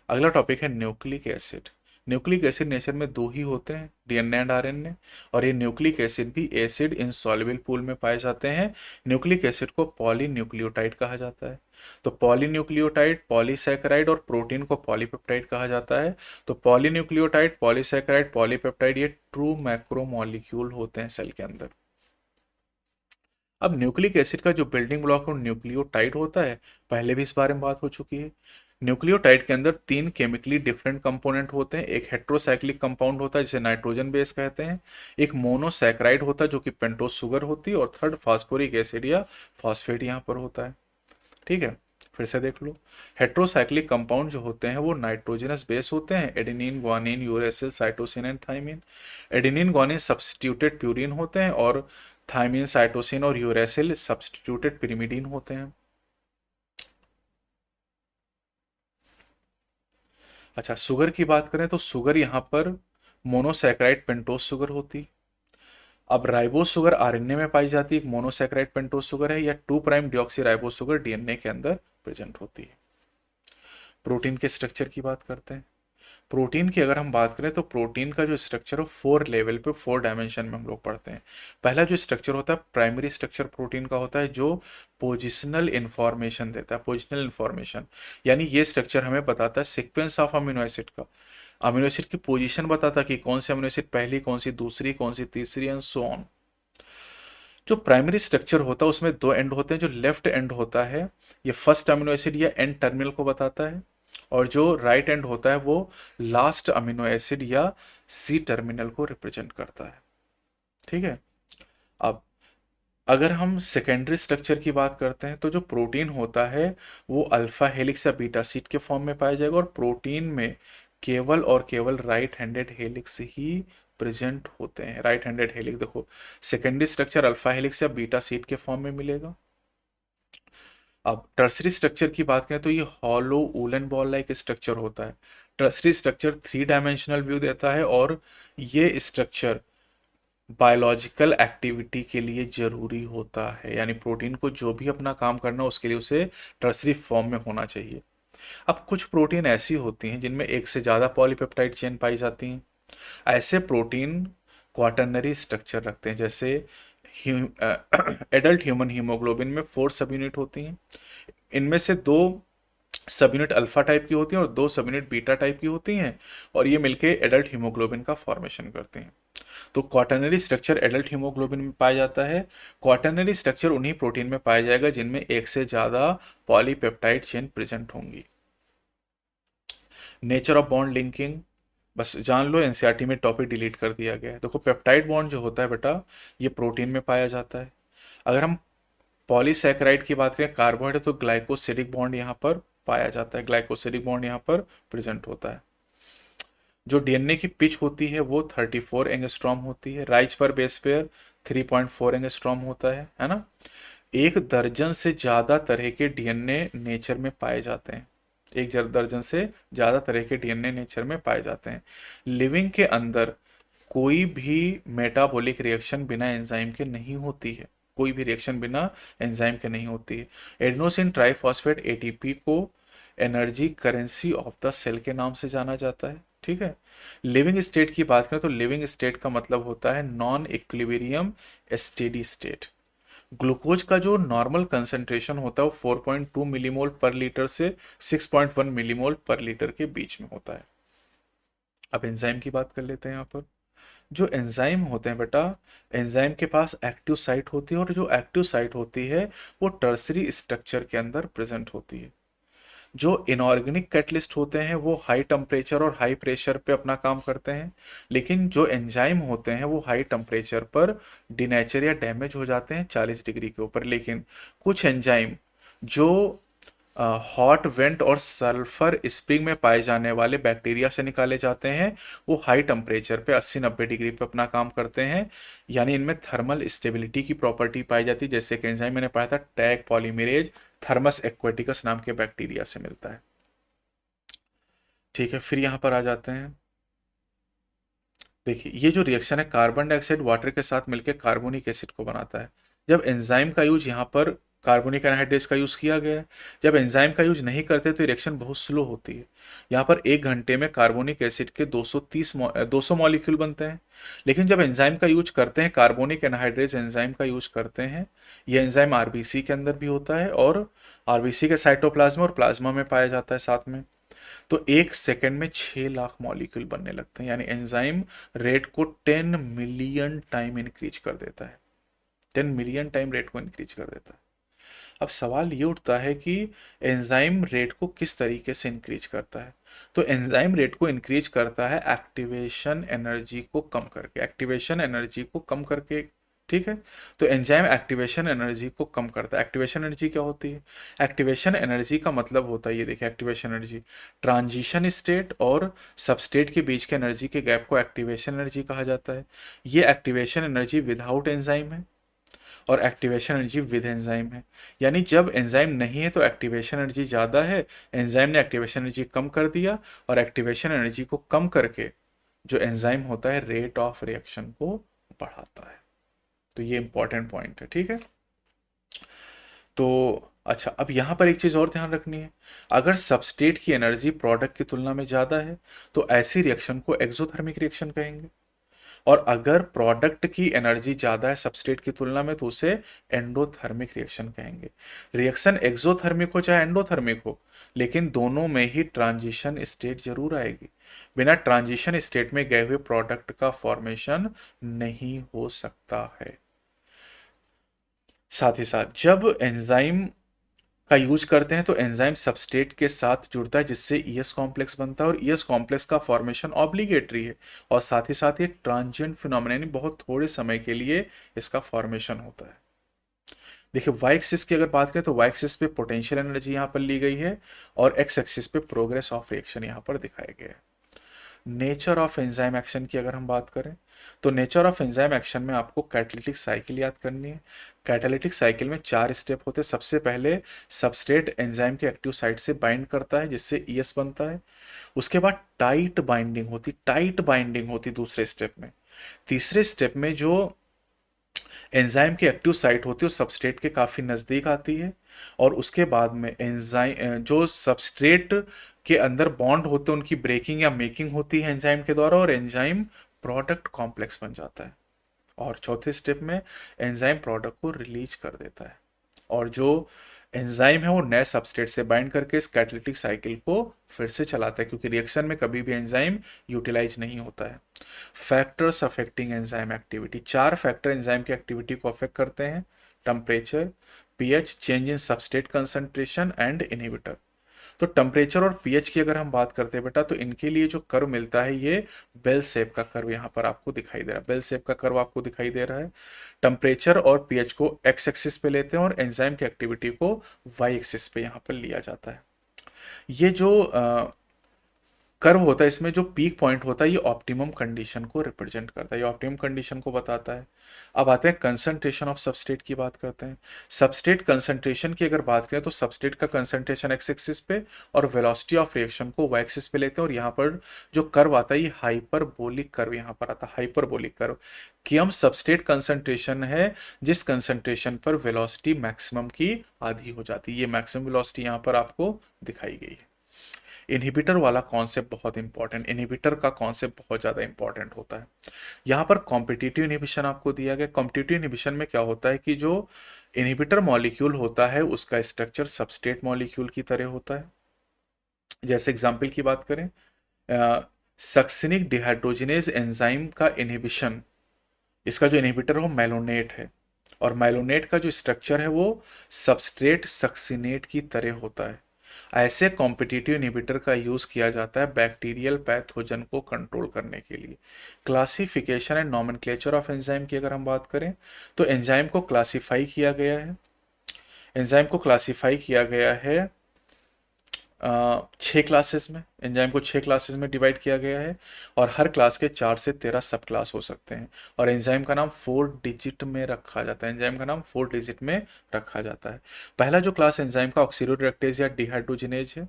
A: अगला टॉपिक है nucleic acid. Nucleic acid nature में दो ही होते हैं, डीएनए एंड आरएनए, और ये न्यूक्लिक एसिड भी एसिड इनसॉल्युबल पूल में पाए जाते हैं। न्यूक्लिक एसिड को पॉलीन्यूक्लियोटाइड कहा जाता है। तो पॉलीन्यूक्लियोटाइड, पॉलीसैकेराइड और प्रोटीन को पॉलीपेप्टाइड कहा जाता है। तो पॉलीन्यूक्लियोटाइड, पॉलीसैकेराइड, पॉलीपेप्टाइड ये ट्रू मैक्रोमोलिक्यूल होते हैं सेल के अंदर। अब न्यूक्लिक एसिड का जो बिल्डिंग ब्लॉक है न्यूक्लियोटाइड होता है, पहले भी इस बारे में बात हो चुकी है। न्यूक्लियोटाइड के अंदर तीन केमिकली डिफरेंट कंपोनेंट होते हैं। एक हेट्रोसाइक्लिक कंपाउंड होता है जिसे नाइट्रोजन बेस कहते हैं, एक मोनोसैकेराइड होता है जो कि पेंटोज शुगर होती है, और थर्ड फास्फोरिक एसिड या फॉस्फेट यहाँ पर होता है। ठीक है, फिर से देख लो। हेट्रोसाइक्लिक कंपाउंड जो होते हैं वो नाइट्रोजनस बेस होते हैं, adenine, guanine, uracil, cytosine and thymine. Adenine guanine substituted purine होते हैं, और थाइमिन, साइटोसिन और यूरेसिल सब्स्टिट्यूटेड पिरिमिडीन होते हैं। अच्छा, शुगर की बात करें तो शुगर यहाँ पर मोनोसैकेराइड पेंटोज शुगर होती। अब राइबोज शुगर आरएनए में पाई जाती है, एक मोनोसैकेराइड पेंटोज शुगर है, या 2' डिऑक्सी राइबोज शुगर डीएनए के अंदर प्रेजेंट होती है। प्रोटीन के स्ट्रक्चर की बात करते हैं। प्रोटीन की अगर हम बात करें तो प्रोटीन का जो स्ट्रक्चर है 4 लेवल पे, 4 डायमेंशन में हम लोग पढ़ते हैं। पहला जो स्ट्रक्चर होता है प्राइमरी स्ट्रक्चर प्रोटीन का होता है, जो पोजिशनल इंफॉर्मेशन देता है। पोजिशनल इंफॉर्मेशन यानी ये स्ट्रक्चर हमें बताता है सीक्वेंस ऑफ अमीनो एसिड का, अमीनो एसिड की पोजीशन बताता है कि कौन सी अमीनो एसिड पहली, कौन सी दूसरी, कौन सी तीसरी, एंड सो ऑन। जो प्राइमरी स्ट्रक्चर होता है उसमें दो एंड होते हैं। जो लेफ्ट एंड होता है ये फर्स्ट अमीनो एसिड या एंड टर्मिनल को बताता है, और जो राइट एंड होता है वो लास्ट अमीनो एसिड या सी टर्मिनल को रिप्रेजेंट करता है। ठीक है। अब अगर हम सेकेंडरी स्ट्रक्चर की बात करते हैं तो जो प्रोटीन होता है वो अल्फा हेलिक्स या बीटा शीट के फॉर्म में पाया जाएगा, और प्रोटीन में केवल और केवल राइट हैंडेड हेलिक्स ही प्रेजेंट होते हैं। राइट हैंडेड हेलिक्स देखो, सेकेंडरी स्ट्रक्चर अल्फा हेलिक्स या बीटा शीट के फॉर्म में मिलेगा। अब टर्सरी स्ट्रक्चर की बात करें तो ये hollow woollen ball like structure होता है। टर्सरी स्ट्रक्चर 3 डायमेंशनल व्यू देता है, और ये स्ट्रक्चर बायोलॉजिकल एक्टिविटी के लिए जरूरी होता है, यानी प्रोटीन को जो भी अपना काम करना उसके लिए उसे टर्सरी फॉर्म में होना चाहिए। अब कुछ प्रोटीन ऐसी होती हैं जिनमें एक से ज़्यादा पॉलीपेप्टाइड चेन पाई जाती हैं। ऐसे प्रोटीन क्वाटरनरी स्ट्रक्चर रखते हैं, जैसे एडल्ट ह्यूमन हीमोग्लोबिन में 4 सब यूनिट होती हैं। इनमें से 2 सब यूनिट अल्फा टाइप की होती हैं और 2 सब यूनिट बीटा टाइप की होती हैं, और ये मिलके एडल्ट हीमोग्लोबिन का फॉर्मेशन करते हैं। तो क्वाटरनरी स्ट्रक्चर एडल्ट हीमोग्लोबिन में पाया जाता है। क्वाटरनरी स्ट्रक्चर उन्हीं प्रोटीन में पाया जाएगा जिनमें एक से ज्यादा पॉलीपेप्टाइड चेन प्रेजेंट होंगी। नेचर ऑफ बॉन्ड लिंकिंग बस जान लो, एनसीईआरटी में टॉपिक डिलीट कर दिया गया है। देखो पेप्टाइड बॉन्ड जो होता है बेटा ये प्रोटीन में पाया जाता है। अगर हम पॉलीसैकेराइड की बात करें कार्बोहाइड्रेट, तो ग्लाइकोसिडिक बॉन्ड यहाँ पर पाया जाता है, ग्लाइकोसिडिक बॉन्ड यहाँ पर प्रेजेंट होता है। जो डीएनए की पिच होती है वो 34 एंगस्ट्रॉम होती है। राइज पर बेस पेयर 3.4 एंगस्ट्रॉम होता है ना। 1 दर्जन से ज्यादा तरह के डीएनए नेचर में पाए जाते हैं। 1 दर्जन से ज्यादा तरह के डीएनए नेचर में पाए जाते हैं। लिविंग के अंदर कोई भी मेटाबॉलिक रिएक्शन बिना एंजाइम के नहीं होती है, कोई भी रिएक्शन बिना एंजाइम के नहीं होती है। एडेनोसिन ट्राइफॉस्फेट एटीपी को energy currency of the cell के नाम से जाना जाता है। ठीक है। लिविंग स्टेट की बात करें तो लिविंग स्टेट का मतलब होता है non equilibrium steady state. Glucose का जो नॉर्मल कंसेंट्रेशन होता है वो 4.2 मिलीमोल पर लीटर से 6.1 मिलीमोल पर लीटर के बीच में होता है। अब एंजाइम की बात कर लेते हैं। यहाँ पर जो एंजाइम होते हैं बेटा, एंजाइम के पास एक्टिव साइट होती है, और जो एक्टिव साइट होती है वो टर्सरी स्ट्रक्चर के अंदर प्रेजेंट होती है। जो इनऑर्गेनिक कैटलिस्ट होते हैं वो हाई टेम्परेचर और हाई प्रेशर पे अपना काम करते हैं, लेकिन जो एंजाइम होते हैं वो हाई टेम्परेचर पर डिनेचर या डैमेज हो जाते हैं 40 डिग्री के ऊपर। लेकिन कुछ एंजाइम जो हॉट वेंट और सल्फर स्प्रिंग में पाए जाने वाले बैक्टीरिया से निकाले जाते हैं, वो हाई टेम्परेचर पे 80-90 डिग्री पे अपना काम करते हैं। यानी इनमें थर्मल स्टेबिलिटी की प्रॉपर्टी पाई जाती है, जैसे कि एंजाइम मैंने पढ़ा था टैग पॉलीमरेज थर्मस एक्वेटिकस नाम के बैक्टीरिया से मिलता है। ठीक है, फिर यहां पर आ जाते हैं। देखिए ये जो रिएक्शन है कार्बन डाइऑक्साइड वाटर के साथ मिलकर कार्बोनिक एसिड को बनाता है। जब एंजाइम का यूज यहाँ पर कार्बोनिक एनहाइड्रेस का यूज़ किया गया है। जब एंजाइम का यूज नहीं करते तो रिएक्शन बहुत स्लो होती है। यहाँ पर 1 घंटे में कार्बोनिक एसिड के 200 मॉलिक्यूल बनते हैं। लेकिन जब एंजाइम का यूज करते हैं, कार्बोनिक एनहाइड्रेस एंजाइम का यूज करते हैं, ये एंजाइम आरबीसी के अंदर भी होता है और आरबीसी के साइटोप्लाज्मा और प्लाज्मा में पाया जाता है साथ में। तो 1 सेकेंड में 6 लाख मॉलिक्यूल बनने लगते हैं, यानी एंजाइम रेट को 10 मिलियन टाइम इंक्रीज कर देता है। 10 मिलियन टाइम रेट को इंक्रीज कर देता है। अब सवाल ये उठता है कि एंजाइम रेट को किस तरीके से इंक्रीज करता है। तो एंजाइम रेट को इंक्रीज करता है एक्टिवेशन एनर्जी को कम करके, एक्टिवेशन एनर्जी को कम करके। ठीक है, तो एंजाइम एक्टिवेशन एनर्जी को कम करता है। एक्टिवेशन एनर्जी क्या होती है? एक्टिवेशन एनर्जी का मतलब होता है, ये देखिए, एक्टिवेशन एनर्जी ट्रांजिशन स्टेट और सबस्टेट के बीच के एनर्जी के गैप को एक्टिवेशन एनर्जी कहा जाता है। ये एक्टिवेशन एनर्जी विदाउट एंजाइम है और एक्टिवेशन एनर्जी विद एंजाइम है। यानी जब एंजाइम नहीं है तो एक्टिवेशन एनर्जी ज़्यादा है, एंजाइम ने एक्टिवेशन एनर्जी कम कर दिया, और एक्टिवेशन एनर्जी को कम करके जो एंजाइम होता है रेट ऑफ रिएक्शन को बढ़ाता है। तो ये इंपॉर्टेंट पॉइंट है। ठीक है, तो अच्छा, अब यहाँ पर एक चीज़ और ध्यान रखनी है। अगर सबस्ट्रेट की एनर्जी प्रोडक्ट की तुलना में ज़्यादा है तो ऐसी रिएक्शन को एक्सोथर्मिक रिएक्शन कहेंगे, और अगर प्रोडक्ट की एनर्जी ज़्यादा है सबस्ट्रेट की तुलना में तो उसे एंडोथर्मिक रिएक्शन कहेंगे। रिएक्शन एक्सोथर्मिक हो चाहे एंडोथर्मिक हो, लेकिन दोनों में ही ट्रांजिशन स्टेट जरूर आएगी। बिना ट्रांजिशन स्टेट में गए हुए प्रोडक्ट का फॉर्मेशन नहीं हो सकता है। साथ ही साथ जब एंजाइम का यूज करते हैं तो एंजाइम सबस्ट्रेट के साथ जुड़ता है, जिससे ईएस कॉम्प्लेक्स बनता है, और ईएस कॉम्प्लेक्स का फॉर्मेशन ऑब्लिगेटरी है, और साथ ही साथ ये ट्रांजिएंट फिनोमेना, यानी बहुत थोड़े समय के लिए इसका फॉर्मेशन होता है। देखिए, वाई एक्सिस की अगर बात करें तो वाई एक्सिस पे पोटेंशियल एनर्जी यहाँ पर ली गई है, और एक्स एक्सिस पे प्रोग्रेस ऑफ रिएक्शन यहाँ पर दिखाया गया है। नेचर ऑफ एंजाइम एक्शन की अगर हम बात करें तो नेचर ऑफ एंजाइम एक्शन में आपको कैटालिटिक साइकिल याद करनी है। कैटालिटिक साइकिल में 4 स्टेप होते हैं। सबसे पहले सबस्ट्रेट एंजाइम के एक्टिव साइट से बाइंड करता है, जिससे ईएस बनता है। उसके बाद टाइट बाइंडिंग होती दूसरे स्टेप में। तीसरे स्टेप में जो एंजाइम की एक्टिव साइट होती है वो सबस्ट्रेट के काफ़ी नज़दीक आती है, और उसके बाद में एंजाइम जो सबस्ट्रेट के अंदर बॉन्ड होते हैं उनकी ब्रेकिंग या मेकिंग होती है एंजाइम के द्वारा, और एंजाइम प्रोडक्ट कॉम्प्लेक्स बन जाता है। और चौथे स्टेप में एंजाइम प्रोडक्ट को रिलीज कर देता है, और जो एंजाइम है वो नए सबस्ट्रेट से बाइंड करके इस कैटालिटिक साइकिल को फिर से चलाता है, क्योंकि रिएक्शन में कभी भी एंजाइम यूटिलाइज नहीं होता है। Factors affecting enzyme activity, 4 factor enzyme की एक्टिविटी को अफेक्ट करते हैं: temperature, pH, change in substrate concentration and inhibitor. तो टेम्परेचर और पीएच की अगर हम बात करते हैं बेटा, तो इनके लिए जो कर्व मिलता है ये बेल शेप का कर्व यहाँ पर आपको दिखाई दे रहा है। बेल शेप का कर्व आपको दिखाई दे रहा है। टेम्परेचर और पीएच को एक्स एक्सिस पे लेते हैं और एंजाइम की एक्टिविटी को वाई एक्सिस पे यहाँ पर लिया जाता है। ये जो कर्व होता है, इसमें जो पीक पॉइंट होता है ये ऑप्टिमम कंडीशन को रिप्रेजेंट करता है, ये ऑप्टिमम कंडीशन को बताता है। अब आते हैं कंसंट्रेशन ऑफ सबस्ट्रेट की बात करते हैं। सबस्ट्रेट कंसंट्रेशन की अगर बात करें तो सबस्ट्रेट का कंसंट्रेशन एक्स एक्सिस पे और वेलोसिटी ऑफ रिएक्शन को वाई एक्सिस पे लेते हैं, और यहाँ पर जो कर्व आता है ये हाइपरबोलिक कर्व यहाँ पर आता है, हाइपरबोलिक कर्व। कि हम सबस्ट्रेट कंसंट्रेशन है जिस कंसंट्रेशन पर वेलोसिटी मैक्सिमम की आधी हो जाती है, ये मैक्सिमम वेलोसिटी यहाँ पर आपको दिखाई गई है। इनहिबिटर वाला कॉन्सेप्ट बहुत इंपॉर्टेंट, इनहिबिटर का कॉन्सेप्ट बहुत ज़्यादा इंपॉर्टेंट होता है। यहाँ पर कॉम्पिटिटिव इनहिबिशन आपको दिया गया। कॉम्पिटिटिव इनहिबिशन में क्या होता है कि जो इनहिबिटर मॉलिक्यूल होता है उसका स्ट्रक्चर सबस्ट्रेट मॉलिक्यूल की तरह होता है। जैसे एग्जाम्पल की बात करें, सक्सिनिक डिहाइड्रोजिनेज एंजाइम का इनहिबिशन, इसका जो इनहिबिटर है वो मेलोनेट है, और मेलोनेट का जो स्ट्रक्चर है वो सबस्ट्रेट सक्सिनेट की तरह होता है। ऐसे कॉम्पिटिटिव इनहिबिटर का यूज किया जाता है बैक्टीरियल पैथोजन को कंट्रोल करने के लिए। Classification and nomenclature of enzyme की अगर हम बात करें तो एंजाइम को क्लासिफाई किया गया है। एंजाइम को क्लासिफाई किया गया है 6 क्लासेस में। एंजाइम को 6 क्लासेस में डिवाइड किया गया है, और हर क्लास के 4 से 13 सब क्लास हो सकते हैं, और एंजाइम का नाम 4 डिजिट में रखा जाता है। एंजाइम का नाम 4 डिजिट में रखा जाता है। पहला जो क्लास एंजाइम का ऑक्सीडोरेडक्टेज या डिहाइड्रोजिनेज है।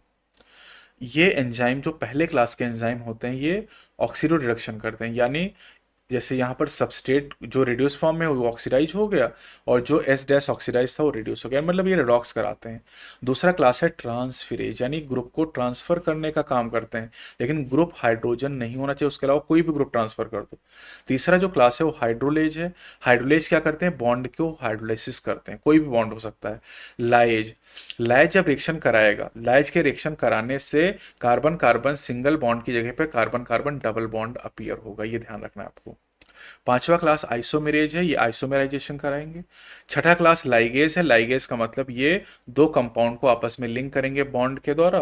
A: ये एंजाइम जो पहले क्लास के एंजाइम होते हैं ये ऑक्सीडो रिडक्शन करते हैं, यानी जैसे यहाँ पर सबस्ट्रेट जो रिड्यूस फॉर्म में वो ऑक्सीडाइज हो गया, और जो एस डैश ऑक्सीडाइज था वो रिड्यूस हो गया, मतलब ये रिडॉक्स कराते हैं। दूसरा क्लास है ट्रांसफिरेज, यानी ग्रुप को ट्रांसफर करने का काम करते हैं, लेकिन ग्रुप हाइड्रोजन नहीं होना चाहिए, उसके अलावा कोई भी ग्रुप ट्रांसफर कर दो। तीसरा जो क्लास है वो हाइड्रोलेज है। हाइड्रोलेज क्या करते हैं, बॉन्ड को हाइड्रोलाइसिस करते हैं, कोई भी बॉन्ड हो सकता है। लाइज, लाइज जब रिएक्शन कराएगा, लाइज के रिएक्शन कराने से कार्बन कार्बन सिंगल बॉन्ड की जगह पे carbon carbon double bond appear होगा, ये ध्यान रखना है आपको। पांचवा क्लास आइसोमेरेज है, ये आइसोमेराइजेशन कराएंगे। छठा क्लास लाइगेज है, लाइगेज का मतलब ये दो कंपाउंड को आपस में लिंक करेंगे बॉन्ड के द्वारा,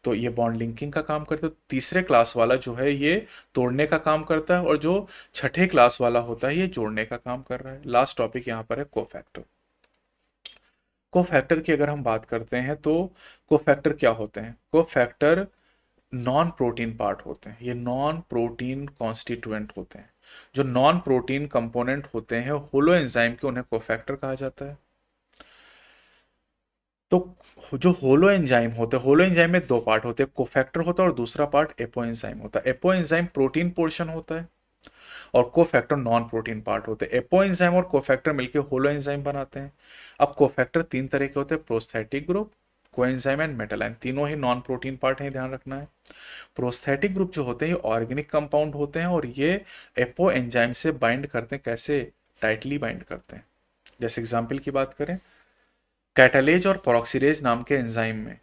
A: तो ये बॉन्ड लिंकिंग का काम करता है। तीसरे क्लास वाला जो है ये तोड़ने का काम करता है, और जो छठे क्लास वाला होता है ये जोड़ने का काम कर रहा है। लास्ट टॉपिक यहाँ पर है कोफैक्टर। कोफैक्टर की अगर हम बात करते हैं तो कोफैक्टर क्या होते हैं, कोफैक्टर नॉन प्रोटीन पार्ट होते हैं, ये नॉन प्रोटीन कॉन्स्टिट्यूएंट होते हैं। जो नॉन प्रोटीन कंपोनेंट होते हैं होलो एंजाइम के, उन्हें कोफैक्टर कहा जाता है। तो जो होलो एंजाइम होते हैं, होलो एंजाइम में दो पार्ट होते हैं, कोफैक्टर होता है और दूसरा पार्ट एपो एंजाइम होता है। एपो एंजाइम प्रोटीन पोर्शन होता है और कोफैक्टर नॉन प्रोटीन पार्ट होते हैं। एपो एंजाइम और कोफैक्टर मिलकर होलो एंजाइम बनाते हैं। अब कोफैक्टर तीन तरह के होते हैं, प्रोस्थेटिक ग्रुप, कोएंजाइम एंड मेटालाइन, तीनों ही नॉन प्रोटीन पार्ट है, ध्यान रखना है। प्रोस्थेटिक ग्रुप जो होते हैं ये ऑर्गेनिक कंपाउंड होते हैं और ये एपो एंजाइम से बाइंड करते हैं, कैसे, टाइटली बाइंड करते हैं। जैसे एग्जांपल की बात करें, कैटालेज और पेरोक्सीडेज नाम के एंजाइम में,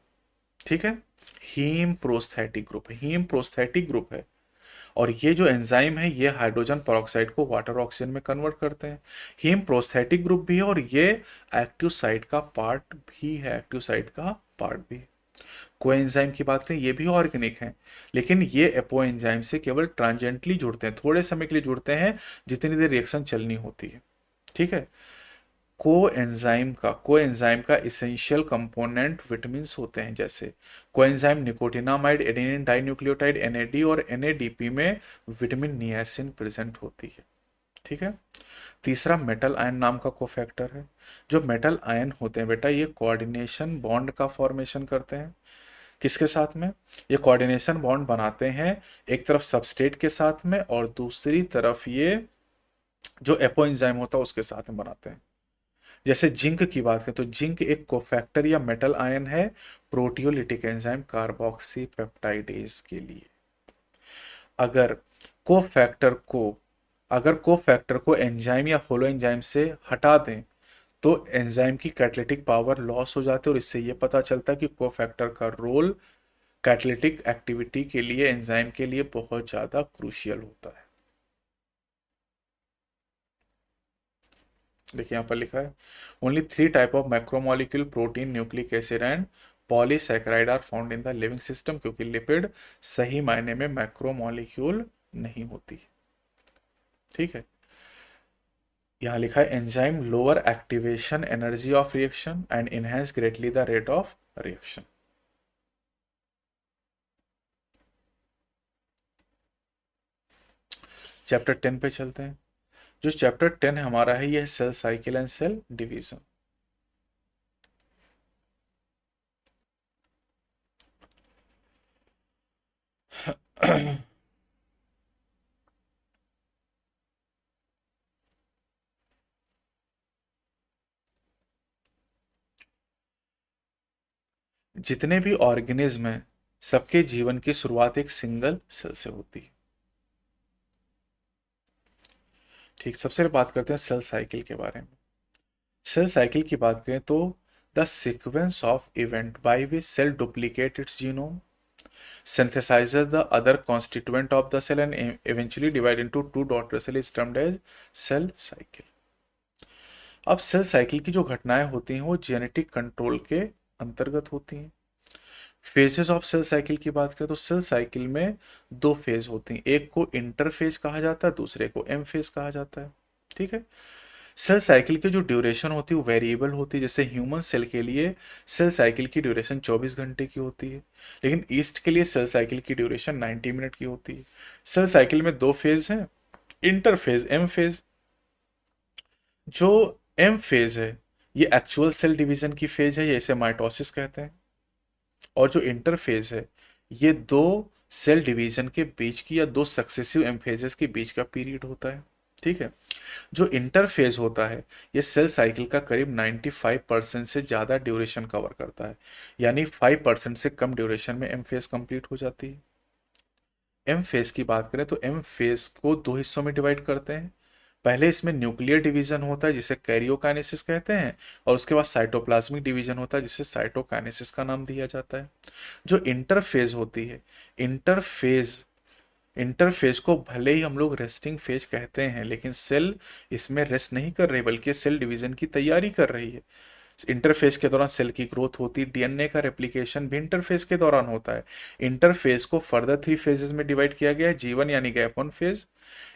A: ठीक है, heme prosthetic group, heme prosthetic group है, और ये जो एंजाइम है ये हाइड्रोजन पेरोक्साइड को वाटर ऑक्सीजन में कन्वर्ट करते हैं। हीम प्रोस्थेटिक ग्रुप भी है और ये एक्टिव साइट का पार्ट भी है, एक्टिव साइट का पार्ट भी है। कोएंजाइम की बात करें, ये भी ऑर्गेनिक है, लेकिन ये एपो एंजाइम से केवल ट्रांजेंटली जुड़ते हैं, थोड़े समय के लिए जुड़ते हैं, जितनी देर रिएक्शन चलनी होती है, ठीक है। कोएंजाइम का इसेंशियल कंपोनेंट विटामिन्स होते हैं, जैसे coenzyme nicotinamide, adenine dinucleotide, NAD और एनएडीपी में विटामिन नियासिन प्रेजेंट होती है, ठीक है। तीसरा मेटल आयन नाम का कोफैक्टर है। जो मेटल आयन होते हैं बेटा, ये कोऑर्डिनेशन बॉन्ड का फॉर्मेशन करते हैं, किसके साथ में, ये कोऑर्डिनेशन बॉन्ड बनाते हैं एक तरफ सबस्ट्रेट के साथ में और दूसरी तरफ ये जो एपो एंजाइम होता है उसके साथ में बनाते हैं। जैसे जिंक की बात करें तो जिंक एक कोफैक्टर या मेटल आयन है प्रोटियोलिटिक एंजाइम कार्बोक्सी पेप्टाइडेज के लिए। अगर कोफैक्टर को अगर कोफैक्टर को एंजाइम या होलो एंजाइम से हटा दें तो एंजाइम की कैटालिटिक पावर लॉस हो जाती है, और इससे यह पता चलता है कि कोफैक्टर का रोल कैटालिटिक एक्टिविटी के लिए, एंजाइम के लिए बहुत ज्यादा क्रूशियल होता है। देखिए यहाँ पर लिखा है, only 3 type of macromolecule protein, nucleic acid and polysaccharide are found in the living system, क्योंकि लिपिड सही मायने में मैक्रोमोलिक्यूल नहीं होती, ठीक है। यहाँ लिखा है enzyme lower activation energy of reaction and enhance greatly the rate of reaction. Chapter 10 पे चलते हैं। जो चैप्टर 10 हमारा है यह cell cycle and cell division. जितने भी ऑर्गेनिज्म हैं सबके जीवन की शुरुआत एक सिंगल सेल से होती है, ठीक। सबसे पहले बात करते हैं सेल साइकिल के बारे में। सेल साइकिल की बात करें तो the sequence of event by which cell duplicate its genome, synthesizes the other constituent of the cell and eventually divide into two daughter cell is termed as cell cycle। अब cell cycle की जो घटनाएं होती हैं वो genetic control के अंतर्गत होती हैं। फेजेस ऑफ सेल साइकिल की बात करें तो सेल साइकिल में दो फेज होती हैं, एक को इंटरफेज कहा जाता है, दूसरे को एम फेज कहा जाता है, ठीक है। सेल साइकिल की जो ड्यूरेशन होती है वो वेरिएबल होती है, जैसे ह्यूमन सेल के लिए सेल साइकिल की ड्यूरेशन 24 घंटे की होती है, लेकिन ईस्ट के लिए सेल साइकिल की ड्यूरेशन 90 मिनट की होती है। सेल साइकिल में दो फेज हैं, इंटरफेज, एम फेज। जो एम फेज है ये एक्चुअल सेल डिवीजन की फेज है, ये इसे माइटोसिस कहते हैं, और जो इंटरफेज है ये दो सेल डिवीजन के बीच की या दो सक्सेसिव एम्फेजेस के बीच का पीरियड होता है। ठीक है। जो इंटरफेज होता है ये सेल साइकिल का करीब 95% से ज़्यादा ड्यूरेशन कवर करता है, यानी 5% से कम ड्यूरेशन में एम फेज कंप्लीट हो जाती है। एम फेज की बात करें तो एम फेज को दो हिस्सों में डिवाइड करते हैं। पहले इसमें न्यूक्लियर डिवीजन होता है जिसे कैरियोकाइनेसिस कहते हैं, और उसके बाद साइटोप्लाज्मिक डिवीजन होता है जिसे साइटोकाइनेसिस का नाम दिया जाता है। जो इंटरफेज होती है, इंटरफेज इंटरफेज को भले ही हम लोग रेस्टिंग फेज कहते हैं, लेकिन सेल इसमें रेस्ट नहीं कर रही बल्कि सेल डिवीजन की तैयारी कर रही है। इंटरफेज के दौरान सेल की ग्रोथ होती है, डीएनए का रेप्लिकेशन भी इंटरफेज के दौरान होता है। इंटरफेज को फर्दर 3 फेजेस में डिवाइड किया गया है, G1 यानी गैप 1 फेज,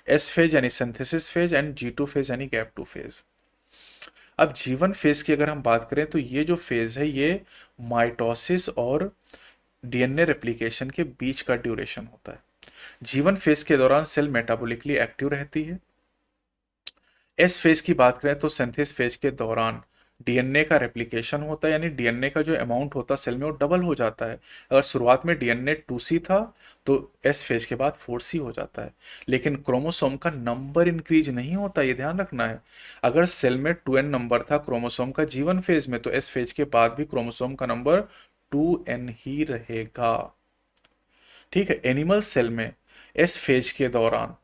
A: एस फेज यानी synthesis phase and G2 phase यानी गैप 2 फेज। अब G1 फेज की अगर हम बात करें तो ये जो फेज है ये माइटोसिस और डीएनए रेप्लिकेशन के बीच का ड्यूरेशन होता है। G1 फेज के दौरान सेल मेटाबॉलिकली एक्टिव रहती है। एस फेज की बात करें तो सिंथेसिस फेज के दौरान डीएनए का रेप्लिकेशन होता है, यानी डीएनए का जो अमाउंट होता है सेल में वो डबल हो जाता है। अगर शुरुआत में डीएनए 2C था तो एस फेज के बाद 4C हो जाता है, लेकिन क्रोमोसोम का नंबर इंक्रीज नहीं होता, ये ध्यान रखना है। अगर सेल में 2n नंबर था क्रोमोसोम का G1 फेज में, तो एस फेज के बाद भी क्रोमोसोम का नंबर 2n ही रहेगा। ठीक है। एनिमल सेल में एस फेज के दौरान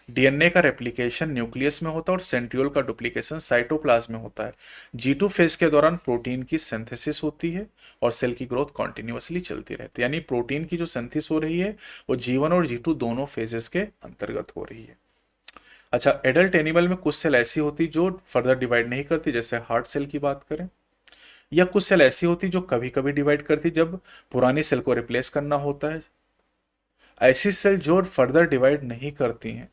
A: डीएनए का रेप्लिकेशन न्यूक्लियस में होता है और सेंट्रियोल का डुप्लीकेशन साइटोप्लाज्म में होता है। G2 फेज के दौरान प्रोटीन की सिंथेसिस होती है और सेल की ग्रोथ कॉन्टिन्यूअसली चलती रहती है, यानी प्रोटीन की जो सिंथेसिस हो रही है वो G1 और G2 दोनों फेजेस के अंतर्गत हो रही है। अच्छा, एडल्ट एनिमल में कुछ सेल ऐसी होती जो फर्दर डिवाइड नहीं करती, जैसे हार्ट सेल की बात करें, या कुछ सेल ऐसी होती जो कभी कभी डिवाइड करती जब पुरानी सेल को रिप्लेस करना होता है। ऐसी सेल जो फर्दर डिवाइड नहीं करती हैं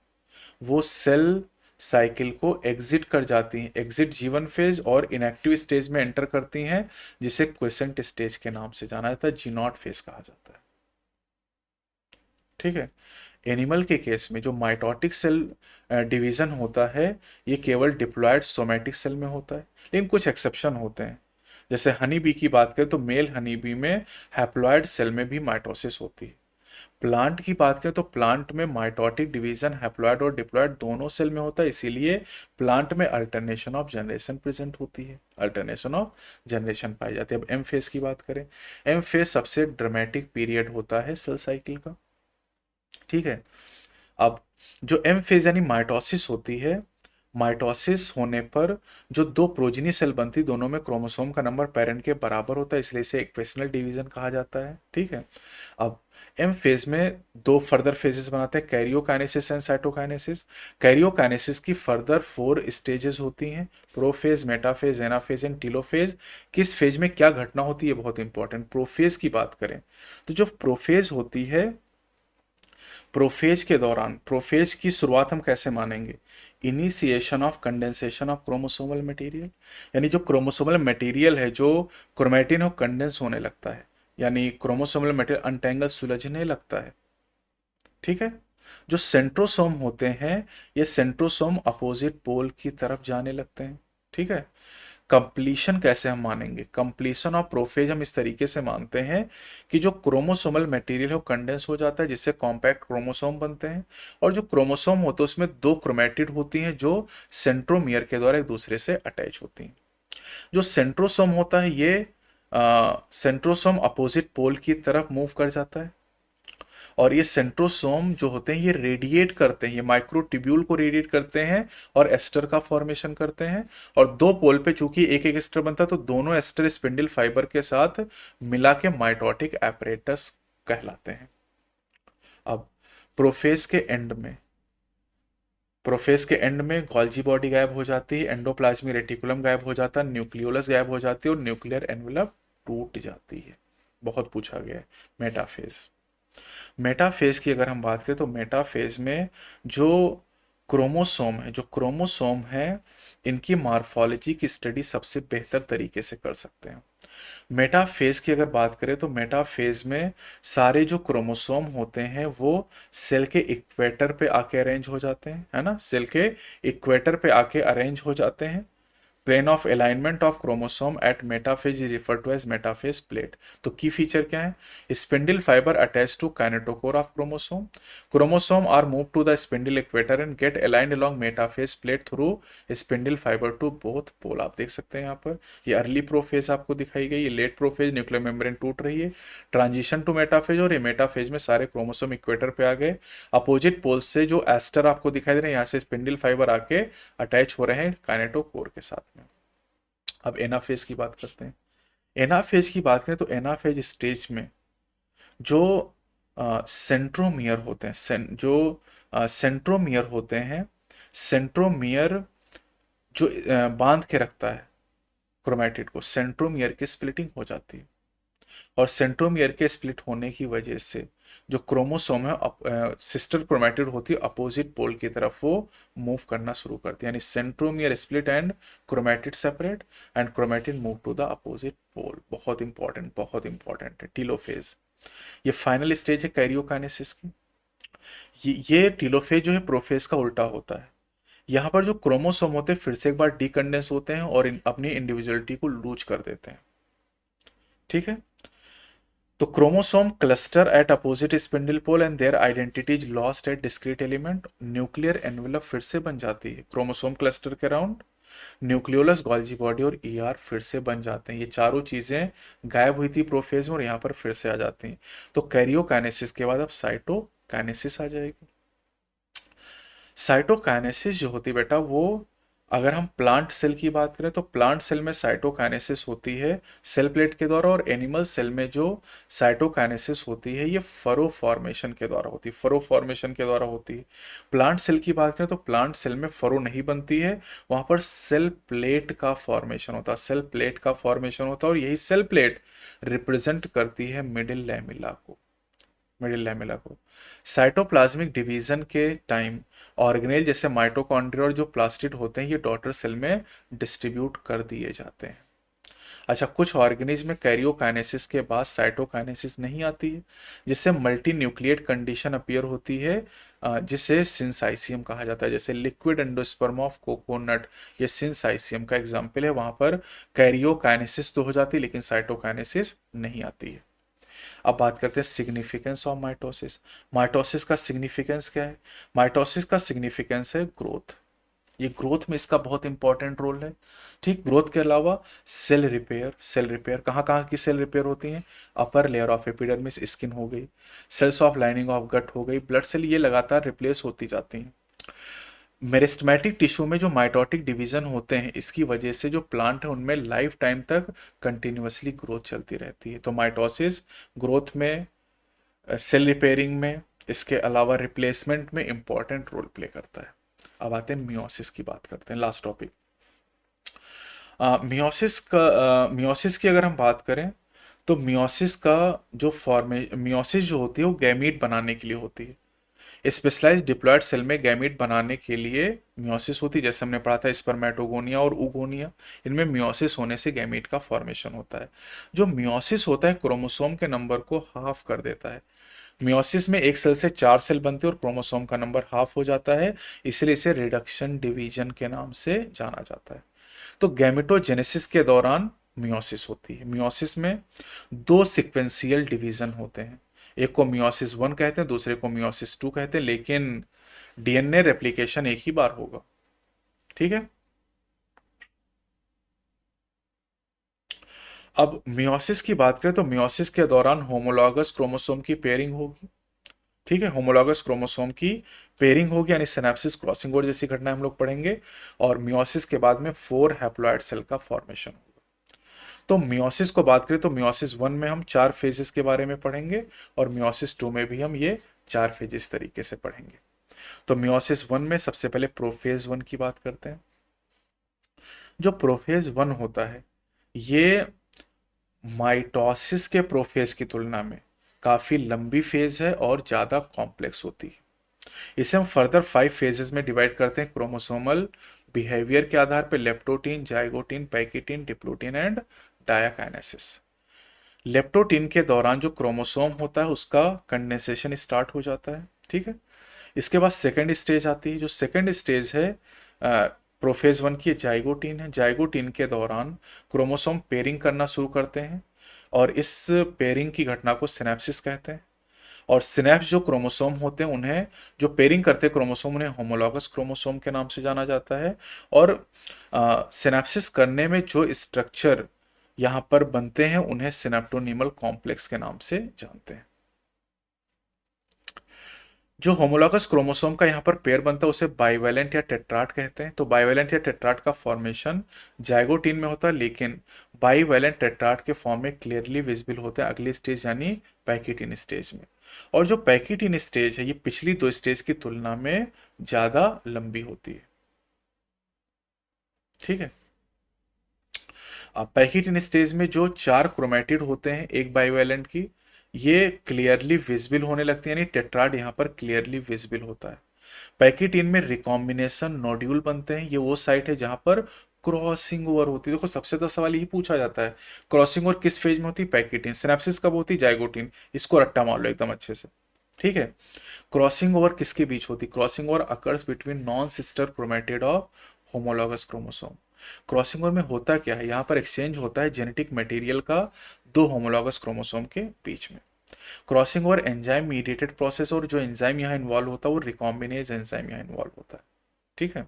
A: वो सेल साइकिल को एग्जिट कर जाती हैं, एग्जिट G1 फेज, और इनएक्टिव स्टेज में एंटर करती हैं जिसे क्वेसेंट स्टेज के नाम से जाना जाता है, G0 फेज कहा जाता है। ठीक है। एनिमल के केस में जो माइटोटिक सेल डिवीजन होता है ये केवल डिप्लॉयड सोमैटिक सेल में होता है, लेकिन कुछ एक्सेप्शन होते हैं। जैसे हनी बी की बात करें तो मेल हनी बी में हैप्लॉयड सेल में भी माइटोसिस होती है। प्लांट की बात करें तो प्लांट में माइटोटिक डिवीजन हैप्लॉयड और डिप्लॉयड दोनों सेल में होता है, इसीलिए प्लांट में अल्टरनेशन ऑफ जनरेशन प्रेजेंट होती है, अल्टरनेशन ऑफ जनरेशन पाई जाती है। अब एम फेज की बात करें, एम फेज सबसे ड्रामेटिक पीरियड होता है सेल साइकिल का। ठीक है। अब जो एम फेज यानी माइटोसिस होती है, माइटोसिस होने पर जो दो प्रोजेनी सेल बनती दोनों में क्रोमोसोम का नंबर पेरेंट के बराबर होता है, इसलिए इसे इक्वेशनल डिवीजन कहा जाता है। ठीक है। अब एम फेज में दो फर्दर फेजेस बनाते हैं, कैरियोकाइनेसिस एंड साइटोकाइनेसिस। कैरियोकाइनेसिस की फर्दर 4 स्टेजेस होती हैं, prophase, metaphase, anaphase and telophase. किस फेज में क्या घटना होती है बहुत इंपॉर्टेंट। प्रोफेज की बात करें तो जो प्रोफेज होती है, प्रोफेज के दौरान, प्रोफेज की शुरुआत हम कैसे मानेंगे, initiation of condensation of chromosomal material, यानी जो क्रोमोसोमल मटेरियल है जो क्रोमेटिन हो कंडेंस होने लगता है, यानी क्रोमोसोमल मटेरियल अनटेंगल सुलझने लगता है। ठीक है। जो सेंट्रोसोम होते हैं ये सेंट्रोसोम अपोजिट पोल की तरफ जाने लगते हैं। ठीक है। कंप्लीशन कैसे हम मानेंगे, कंप्लीशन ऑफ प्रोफेज हम इस तरीके से मानते हैं कि जो क्रोमोसोमल मटेरियल है वो कंडेंस हो जाता है जिससे कॉम्पैक्ट क्रोमोसोम बनते हैं, और जो क्रोमोसोम होते हैं उसमें दो क्रोमेटिड होती हैं जो सेंट्रोमियर के द्वारा एक दूसरे से अटैच होती हैं। जो सेंट्रोसोम होता है ये सेंट्रोसोम अपोजिट पोल की तरफ मूव कर जाता है, और ये सेंट्रोसोम जो होते हैं ये रेडिएट करते हैं, ये माइक्रोट्यूब्यूल को रेडिएट करते हैं और एस्टर का फॉर्मेशन करते हैं। और दो पोल पे चूंकि एक एक एस्टर बनता है तो दोनों एस्टर स्पिंडल फाइबर के साथ मिला के माइटोटिक एपरेटस कहलाते हैं। अब प्रोफेज के एंड में, प्रोफेज के एंड में गोल्जी बॉडी गायब हो जाती है, एंडोप्लाज्मिक रेटिकुलम गायब हो जाता है, न्यूक्लियोलस गायब हो जाती है और न्यूक्लियर एनवेलप टूट जाती है। बहुत पूछा गया है। मेटाफेज, मेटाफेज की अगर हम बात करें तो मेटाफेज में जो क्रोमोसोम है, जो क्रोमोसोम है इनकी मॉर्फोलॉजी की स्टडी सबसे बेहतर तरीके से कर सकते हैं। मेटाफेज की अगर बात करें तो मेटाफेज में सारे जो क्रोमोसोम होते हैं वो सेल के इक्वेटर पे आके अरेंज हो जाते हैं, है ना, सेल के इक्वेटर पे आके अरेंज हो जाते हैं। Plane of alignment of chromosome at metaphase is refer to as metaphase plate. तो की फीचर क्या है? Spindle fibre attach to kinetochore of chromosome, chromosome are move to the spindle equator and get aligned along metaphase plate through spindle fibre to both pole. आप देख सकते हैं यहाँ पर ये अर्ली प्रोफेज आपको दिखाई गई, ये लेट प्रोफेज न्यूक्लियर मेम्ब्रेन टूट रही है, ट्रांजिशन टू मेटाफेज, और ये मेटाफेज में सारे क्रोमोसोम इक्वेटर पे आ गए। अपोजिट पोल से जो एस्टर आपको दिखाई दे रहे हैं, यहाँ से स्पिंडल फाइबर आके अटैच हो रहे हैं काइनेटोकोर के साथ में। अब एनाफेज की बात करते हैं। एनाफेज की बात करें तो एनाफेज स्टेज में जो सेंट्रोमियर होते हैं, सेंट्रोमियर होते हैं, सेंट्रोमियर जो बांध के रखता है क्रोमैटिड को, सेंट्रोमियर की स्प्लिटिंग हो जाती है, और सेंट्रोमियर के स्प्लिट होने की वजह से जो क्रोमोसोम है सिस्टर क्रोमैटिड होती है अपोजिट पोल की तरफ वो मूव करना शुरू करती है, यानी centromere split and chromatid separate and chromatid move to the opposite pole. बहुत इंपॉर्टेंट है टीलोफेज। ये फाइनल स्टेज है कैरियोकाइनेसिस की। ये टीलोफेज जो है प्रोफेज का उल्टा होता है। यहाँ पर जो क्रोमोसोम होते हैं फिर से एक बार डीकंडेंस होते हैं और अपनी इंडिविजुअलिटी को लूज कर देते हैं। ठीक है, तो chromosome cluster at opposite spindle pole and their identity is lost at discrete element. Nuclear envelope फिर से बन जाती है क्रोमोसोम क्लस्टर के अराउंड, न्यूक्लियोलस, गोल्जी बॉडी और ईआर फिर से बन जाते हैं। ये चारों चीजें गायब हुई थी प्रोफेज में और यहाँ पर फिर से आ जाती हैं। तो कैरियोकाइनेसिस के बाद अब साइटोकाइनेसिस आ जाएगी। साइटोकाइनेसिस जो होती है बेटा, वो अगर हम प्लांट सेल की बात करें तो प्लांट सेल में साइटोकाइनेसिस होती है सेल प्लेट के द्वारा, और एनिमल सेल में जो साइटोकाइनेसिस होती है ये फरो फॉर्मेशन के द्वारा होती है, फरो फॉर्मेशन के द्वारा होती है। प्लांट सेल की बात करें तो प्लांट सेल में फरो नहीं बनती है, वहां पर सेल प्लेट का फॉर्मेशन होता है, सेल प्लेट का फॉर्मेशन होता है, और यही सेल प्लेट रिप्रेजेंट करती है मिडिल लैमेला को, मिडिल लैमेला को। साइटोप्लाज्मिक डिवीजन के टाइम ऑर्गेनेल जैसे माइटोकॉन्ड्रिया और जो प्लास्टिड होते हैं ये डॉटर सेल में डिस्ट्रीब्यूट कर दिए जाते हैं। अच्छा, कुछ ऑर्गेनिज्म में कैरियोकाइनेसिस के बाद साइटोकाइनेसिस नहीं आती है, जिससे मल्टी न्यूक्लिएट कंडीशन अपीयर होती है, जिसे सिंसाइसियम कहा जाता है। जैसे लिक्विड एंडोस्पर्म ऑफ कोकोनट, ये सिंसाइसियम का एग्जाम्पल है, वहां पर कैरियोकाइनेसिस तो हो जाती है लेकिन साइटोकाइनेसिस नहीं आती है। अब बात करते हैं सिग्निफिकेंस ऑफ माइटोसिस। माइटोसिस का सिग्निफिकेंस क्या है? माइटोसिस का सिग्निफिकेंस है ग्रोथ। ये ग्रोथ में इसका बहुत इंपॉर्टेंट रोल है। ठीक, ग्रोथ के अलावा सेल रिपेयर, सेल रिपेयर कहाँ कहाँ की सेल रिपेयर होती हैं? Upper layer of epidermis, skin हो गई, cells of lining of gut हो गई, ब्लड सेल, ये लगातार रिप्लेस होती जाती हैं। मेरिस्टेमेटिक टिश्यू में जो माइटोटिक डिवीजन होते हैं इसकी वजह से जो प्लांट है उनमें लाइफ टाइम तक कंटिन्यूअसली ग्रोथ चलती रहती है। तो माइटोसिस ग्रोथ में, सेल रिपेयरिंग में, इसके अलावा रिप्लेसमेंट में इंपॉर्टेंट रोल प्ले करता है। अब आते हैं मियोसिस की बात करते हैं, लास्ट टॉपिक। मियोसिस की अगर हम बात करें तो मियोसिस का जो मियोसिस जो होती है वो गैमीट बनाने के लिए होती है। स्पेशलाइज्ड डिप्लॉयड सेल में गैमीट बनाने के लिए मियोसिस होती है, जैसे हमने पढ़ा था स्पर्मेटोगोनिया और उगोनिया, इनमें मियोसिस होने से गैमीट का फॉर्मेशन होता है। जो मियोसिस होता है क्रोमोसोम के नंबर को हाफ कर देता है। मियोसिस में एक सेल से 4 सेल बनते हैं और क्रोमोसोम का नंबर हाफ हो जाता है, इसलिए इसे रिडक्शन डिवीजन के नाम से जाना जाता है। तो गैमेटोजेनेसिस के दौरान मियोसिस होती है। मियोसिस में 2 सिक्वेंशियल डिवीजन होते हैं, एक को मियोसिस 1 कहते हैं, दूसरे को मियोसिस 2 कहते हैं, लेकिन डीएनए रेप्लिकेशन एक ही बार होगा। ठीक है, अब मियोसिस की बात करें तो मियोसिस के दौरान होमोलॉगस क्रोमोसोम की पेयरिंग होगी। ठीक है, होमोलॉगस क्रोमोसोम की पेयरिंग होगी, यानी सिनेप्सिस क्रॉसिंग ओवर जैसी घटना हम लोग पढ़ेंगे, और मियोसिस के बाद में 4 हैप्लॉइड सेल का फॉर्मेशन होगा। तो मियोसिस को बात करें तो मियोसिस 1 में हम 4 फेजेस के बारे में पढ़ेंगे, और मियोसिस 2 में भी हम ये 4 फेजेस तरीके से पढ़ेंगे। तो मियोसिस 1 में सबसे पहले प्रोफेज 1 की बात करते हैं। जो प्रोफेज 1 होता है ये माइटोसिस के प्रोफेज की तुलना में काफी लंबी फेज है और ज्यादा कॉम्प्लेक्स होती है। इसे हम फर्दर 5 फेजेस में डिवाइड करते हैं क्रोमोसोमल बिहेवियर के आधार पर: leptotene, zygotene, pachytene, diplotene and diakinesis. Leptotene के दौरान जो क्रोमोसोम होता है उसका कंडेंसेशन स्टार्ट हो जाता है। ठीक है, इसके बाद सेकेंड स्टेज आती है। जो सेकेंड स्टेज है प्रोफेज 1 की जाइगोटीन है। जाइगोटीन के दौरान क्रोमोसोम पेयरिंग करना शुरू करते हैं और इस पेयरिंग की घटना को सिनेप्सिस कहते हैं। और सिनेप्स जो क्रोमोसोम होते हैं उन्हें, जो पेयरिंग करते हैं क्रोमोसोम, उन्हें होमोलॉगस क्रोमोसोम के नाम से जाना जाता है। और सिनेप्सिस करने में जो स्ट्रक्चर यहाँ पर बनते हैं उन्हें सिनेप्टोनीमल कॉम्प्लेक्स के नाम से जानते हैं। जो होमोलॉगस क्रोमोसोम का यहाँ पर पेयर बनता है उसे बाइवेलेंट या टेट्राड कहते हैं। तो बाइवेलेंट या टेट्राड का फॉर्मेशन जाइगोटीन में होता है, लेकिन बाइवेलेंट टेट्राड के फॉर्म में क्लियरली विजिबल होते हैं अगली स्टेज यानी पैकिटिन स्टेज में। और जो पैकिटिन स्टेज है ये पिछली दो स्टेज की तुलना में ज्यादा लंबी होती है। ठीक है। अब पैकिटिन स्टेज में जो 4 क्रोमेटिड होते हैं एक बाइवेलेंट की, ये क्लियरली विजिबल होने लगती है, यानी टेट्राड यहाँ पर क्लियरली विजिबल होता है। पैकिटिन में रिकॉम्बिनेशन नोड्यूल बनते हैं। ये वो साइट है जहां पर क्रॉसिंग ओवर होती है। देखो सबसे ज्यादा सवाल यही पूछा जाता है, क्रॉसिंग ओवर किस फेज में होती है? पैकिटिन। सिनेप्सिस कब होती है? जाइगोटीन। इसको रट्टा मार लो एकदम अच्छे से। ठीक है। क्रॉसिंग ओवर किसके बीच होती? Crossing over occurs between non sister chromatid of homologous chromosome. Crossing over में होता क्या है? यहाँ पर एक्सचेंज होता है जेनेटिक मटेरियल का दो होमोलॉगस क्रोमोसोम के बीच में। Crossing over enzyme mediated process, और जो एंजाइम यहाँ इन्वॉल्व होता है वो रिकॉम्बिनेज एंजाइम यहाँ इन्वॉल्व होता है। ठीक है।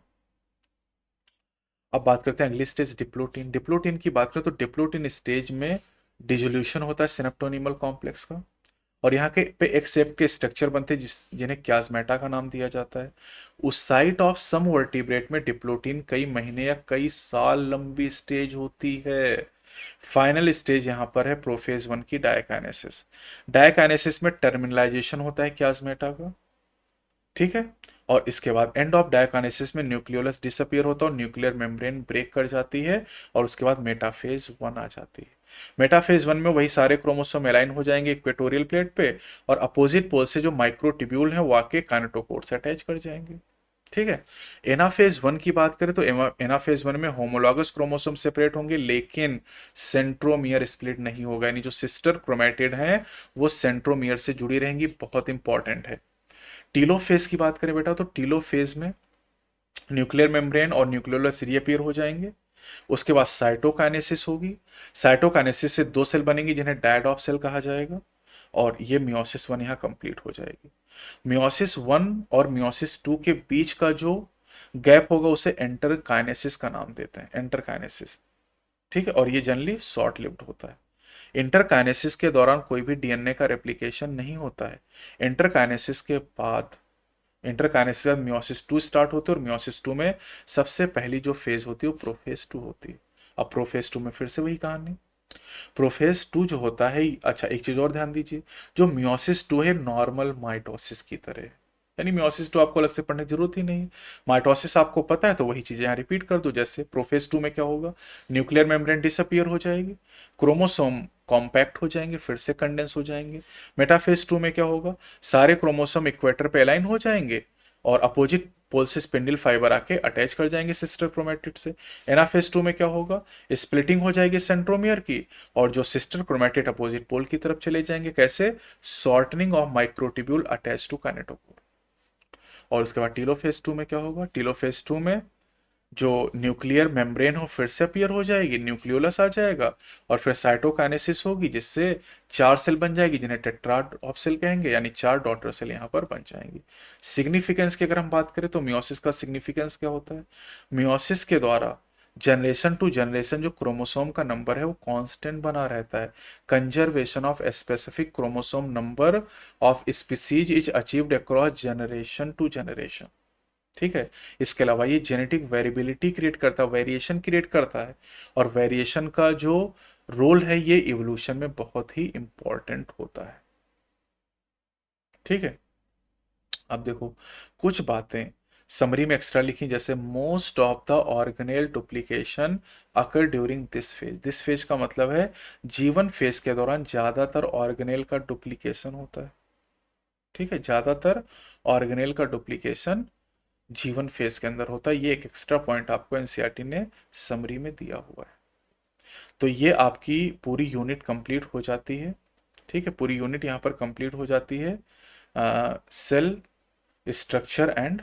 A: अब बात करते हैं अगली स्टेज डिप्लोटीन। डिप्लोटीन की बात करें तो डिप्लोटीन स्टेज में डिसोल्यूशन होता है सिनेप्टोनीमल कॉम्प्लेक्स का, और यहाँ के पे एक सेप के स्ट्रक्चर बनते हैं जिन्हें क्याज्मेटा का नाम दिया जाता है। उस साइट ऑफ सम वर्टिब्रेट में डिप्लोटीन कई महीने या कई साल लंबी स्टेज होती है। फाइनल स्टेज यहाँ पर है प्रोफेज 1 की डायकाइनेसिस। डायकाइनेसिस में टर्मिनलाइजेशन होता है क्याज्मेटा का। ठीक है। और इसके बाद एंड ऑफ डायकाइनेसिस में न्यूक्लियोलस डिसअपियर होता है और न्यूक्लियर मेम्ब्रेन ब्रेक कर जाती है, और उसके बाद मेटाफेज 1 आ जाती है। मेटाफेज 1 में वही सारे क्रोमोसोम अलाइन हो जाएंगे इक्वेटोरियल प्लेट पे, और अपोजिट पोल से जो माइक्रोट्यूब्यूल है वो आके काइनेटोकोर से अटैच कर जाएंगे। ठीक है। एनाफेज 1 की बात करें तो एनाफेज 1 में होमोलॉगस क्रोमोसोम सेपरेट होंगे, लेकिन सेंट्रोमियर स्प्लिट नहीं होगा, यानी जो सिस्टर क्रोमेटिड है वो सेंट्रोमियर से जुड़ी रहेंगी। बहुत इंपॉर्टेंट है। टीलोफेज की बात करें बेटा तो टीलोफेज में न्यूक्लियर मेम्ब्रेन और न्यूक्लियोलस रीअपीयर हो जाएंगे। उसके बाद साइटोकाइनेसिस होगी। साइटोकाइनेसिस से दो सेल बनेंगी जिन्हें डायडॉप सेल कहा जाएगा, और ये मियोसिस 1 यहाँ कंप्लीट हो जाएगी। मियोसिस 1 और मियोसिस 2 के बीच का जो गैप होगा उसे एंटरकाइनेसिस का नाम देते हैं, एंटरकाइनेसिस। ठीक है। और ये जनरली शॉर्ट लिव्ड होता है। इंटरकाइनेसिस के दौरान कोई भी डीएनए का रेप्लिकेशन नहीं होता है। इंटरकाइनेसिस के बाद इंटरकाइनेसिस में मियोसिस 2 स्टार्ट होती है, और मियोसिस 2 में सबसे पहली जो फेज होती है वो प्रोफेज 2 होती है। अब प्रोफेज 2 में फिर से वही कहानी। प्रोफेज 2 जो होता है, अच्छा एक चीज और ध्यान दीजिए, जो मियोसिस 2 है नॉर्मल माइटोसिस की तरह है, यानी मियोसिस 2 आपको अलग से पढ़ने की जरूरत ही नहीं। माइटोसिस आपको पता है तो वही चीजें यहाँ रिपीट कर दो। जैसे प्रोफेज 2 में क्या होगा? न्यूक्लियर मेम्ब्रेन डिसअपियर हो जाएगी, क्रोमोसोम कॉम्पैक्ट हो जाएंगे, फिर से कंडेंस हो जाएंगे। मेटाफेज 2 में क्या होगा? सारे क्रोमोसोम इक्वेटर पे अलाइन हो जाएंगे और अपोजिट पोल से स्पिंडल फाइबर आके अटैच कर जाएंगे सिस्टर क्रोमेटिड से। एनाफेज 2 में क्या होगा? स्प्लिटिंग हो जाएगी सेंट्रोमियर की, और जो सिस्टर क्रोमेटिड अपोजिट पोल की तरफ चले जाएंगे। कैसे? Shortening of microtubule attach to kinetochore. और उसके बाद टीलोफेज 2 में क्या होगा? टीलोफेज 2 में जो न्यूक्लियर मेम्ब्रेन हो फिर से अपीयर हो जाएगी, न्यूक्लियोलस आ जाएगा, और फिर साइटोकाइनेसिस होगी जिससे 4 सेल बन जाएगी जिन्हें टेट्राड ऑफ सेल कहेंगे, यानी 4 डॉटर सेल यहां पर बन जाएंगी। सिग्निफिकेंस की अगर हम बात करें तो मियोसिस का सिग्निफिकेंस क्या होता है? मियोसिस के द्वारा जनरेशन टू जनरेशन जो क्रोमोसोम का नंबर है वो कांस्टेंट बना रहता है। Conservation of specific chromosome number of species is achieved across generation to generation. ठीक है। इसके अलावा ये जेनेटिक वेरिएबिलिटी क्रिएट करता है, वेरिएशन क्रिएट करता है, और वेरिएशन का जो रोल है ये इवोल्यूशन में बहुत ही इंपॉर्टेंट होता है। ठीक है। अब देखो कुछ बातें समरी में एक्स्ट्रा लिखी, जैसे most of the organelle duplication occur during this phase. This phase का मतलब है जीवन फेज के दौरान ज्यादातर ऑर्गेनेल का डुप्लीकेशन होता है। ठीक है। ज्यादातर ऑर्गेनेल का डुप्लीकेशन जीवन फेज के अंदर होता है। ये एक एक्स्ट्रा पॉइंट आपको एनसीईआरटी ने समरी में दिया हुआ है। तो ये आपकी पूरी यूनिट कंप्लीट हो जाती है। ठीक है। पूरी यूनिट यहाँ पर कंप्लीट हो जाती है सेल स्ट्रक्चर एंड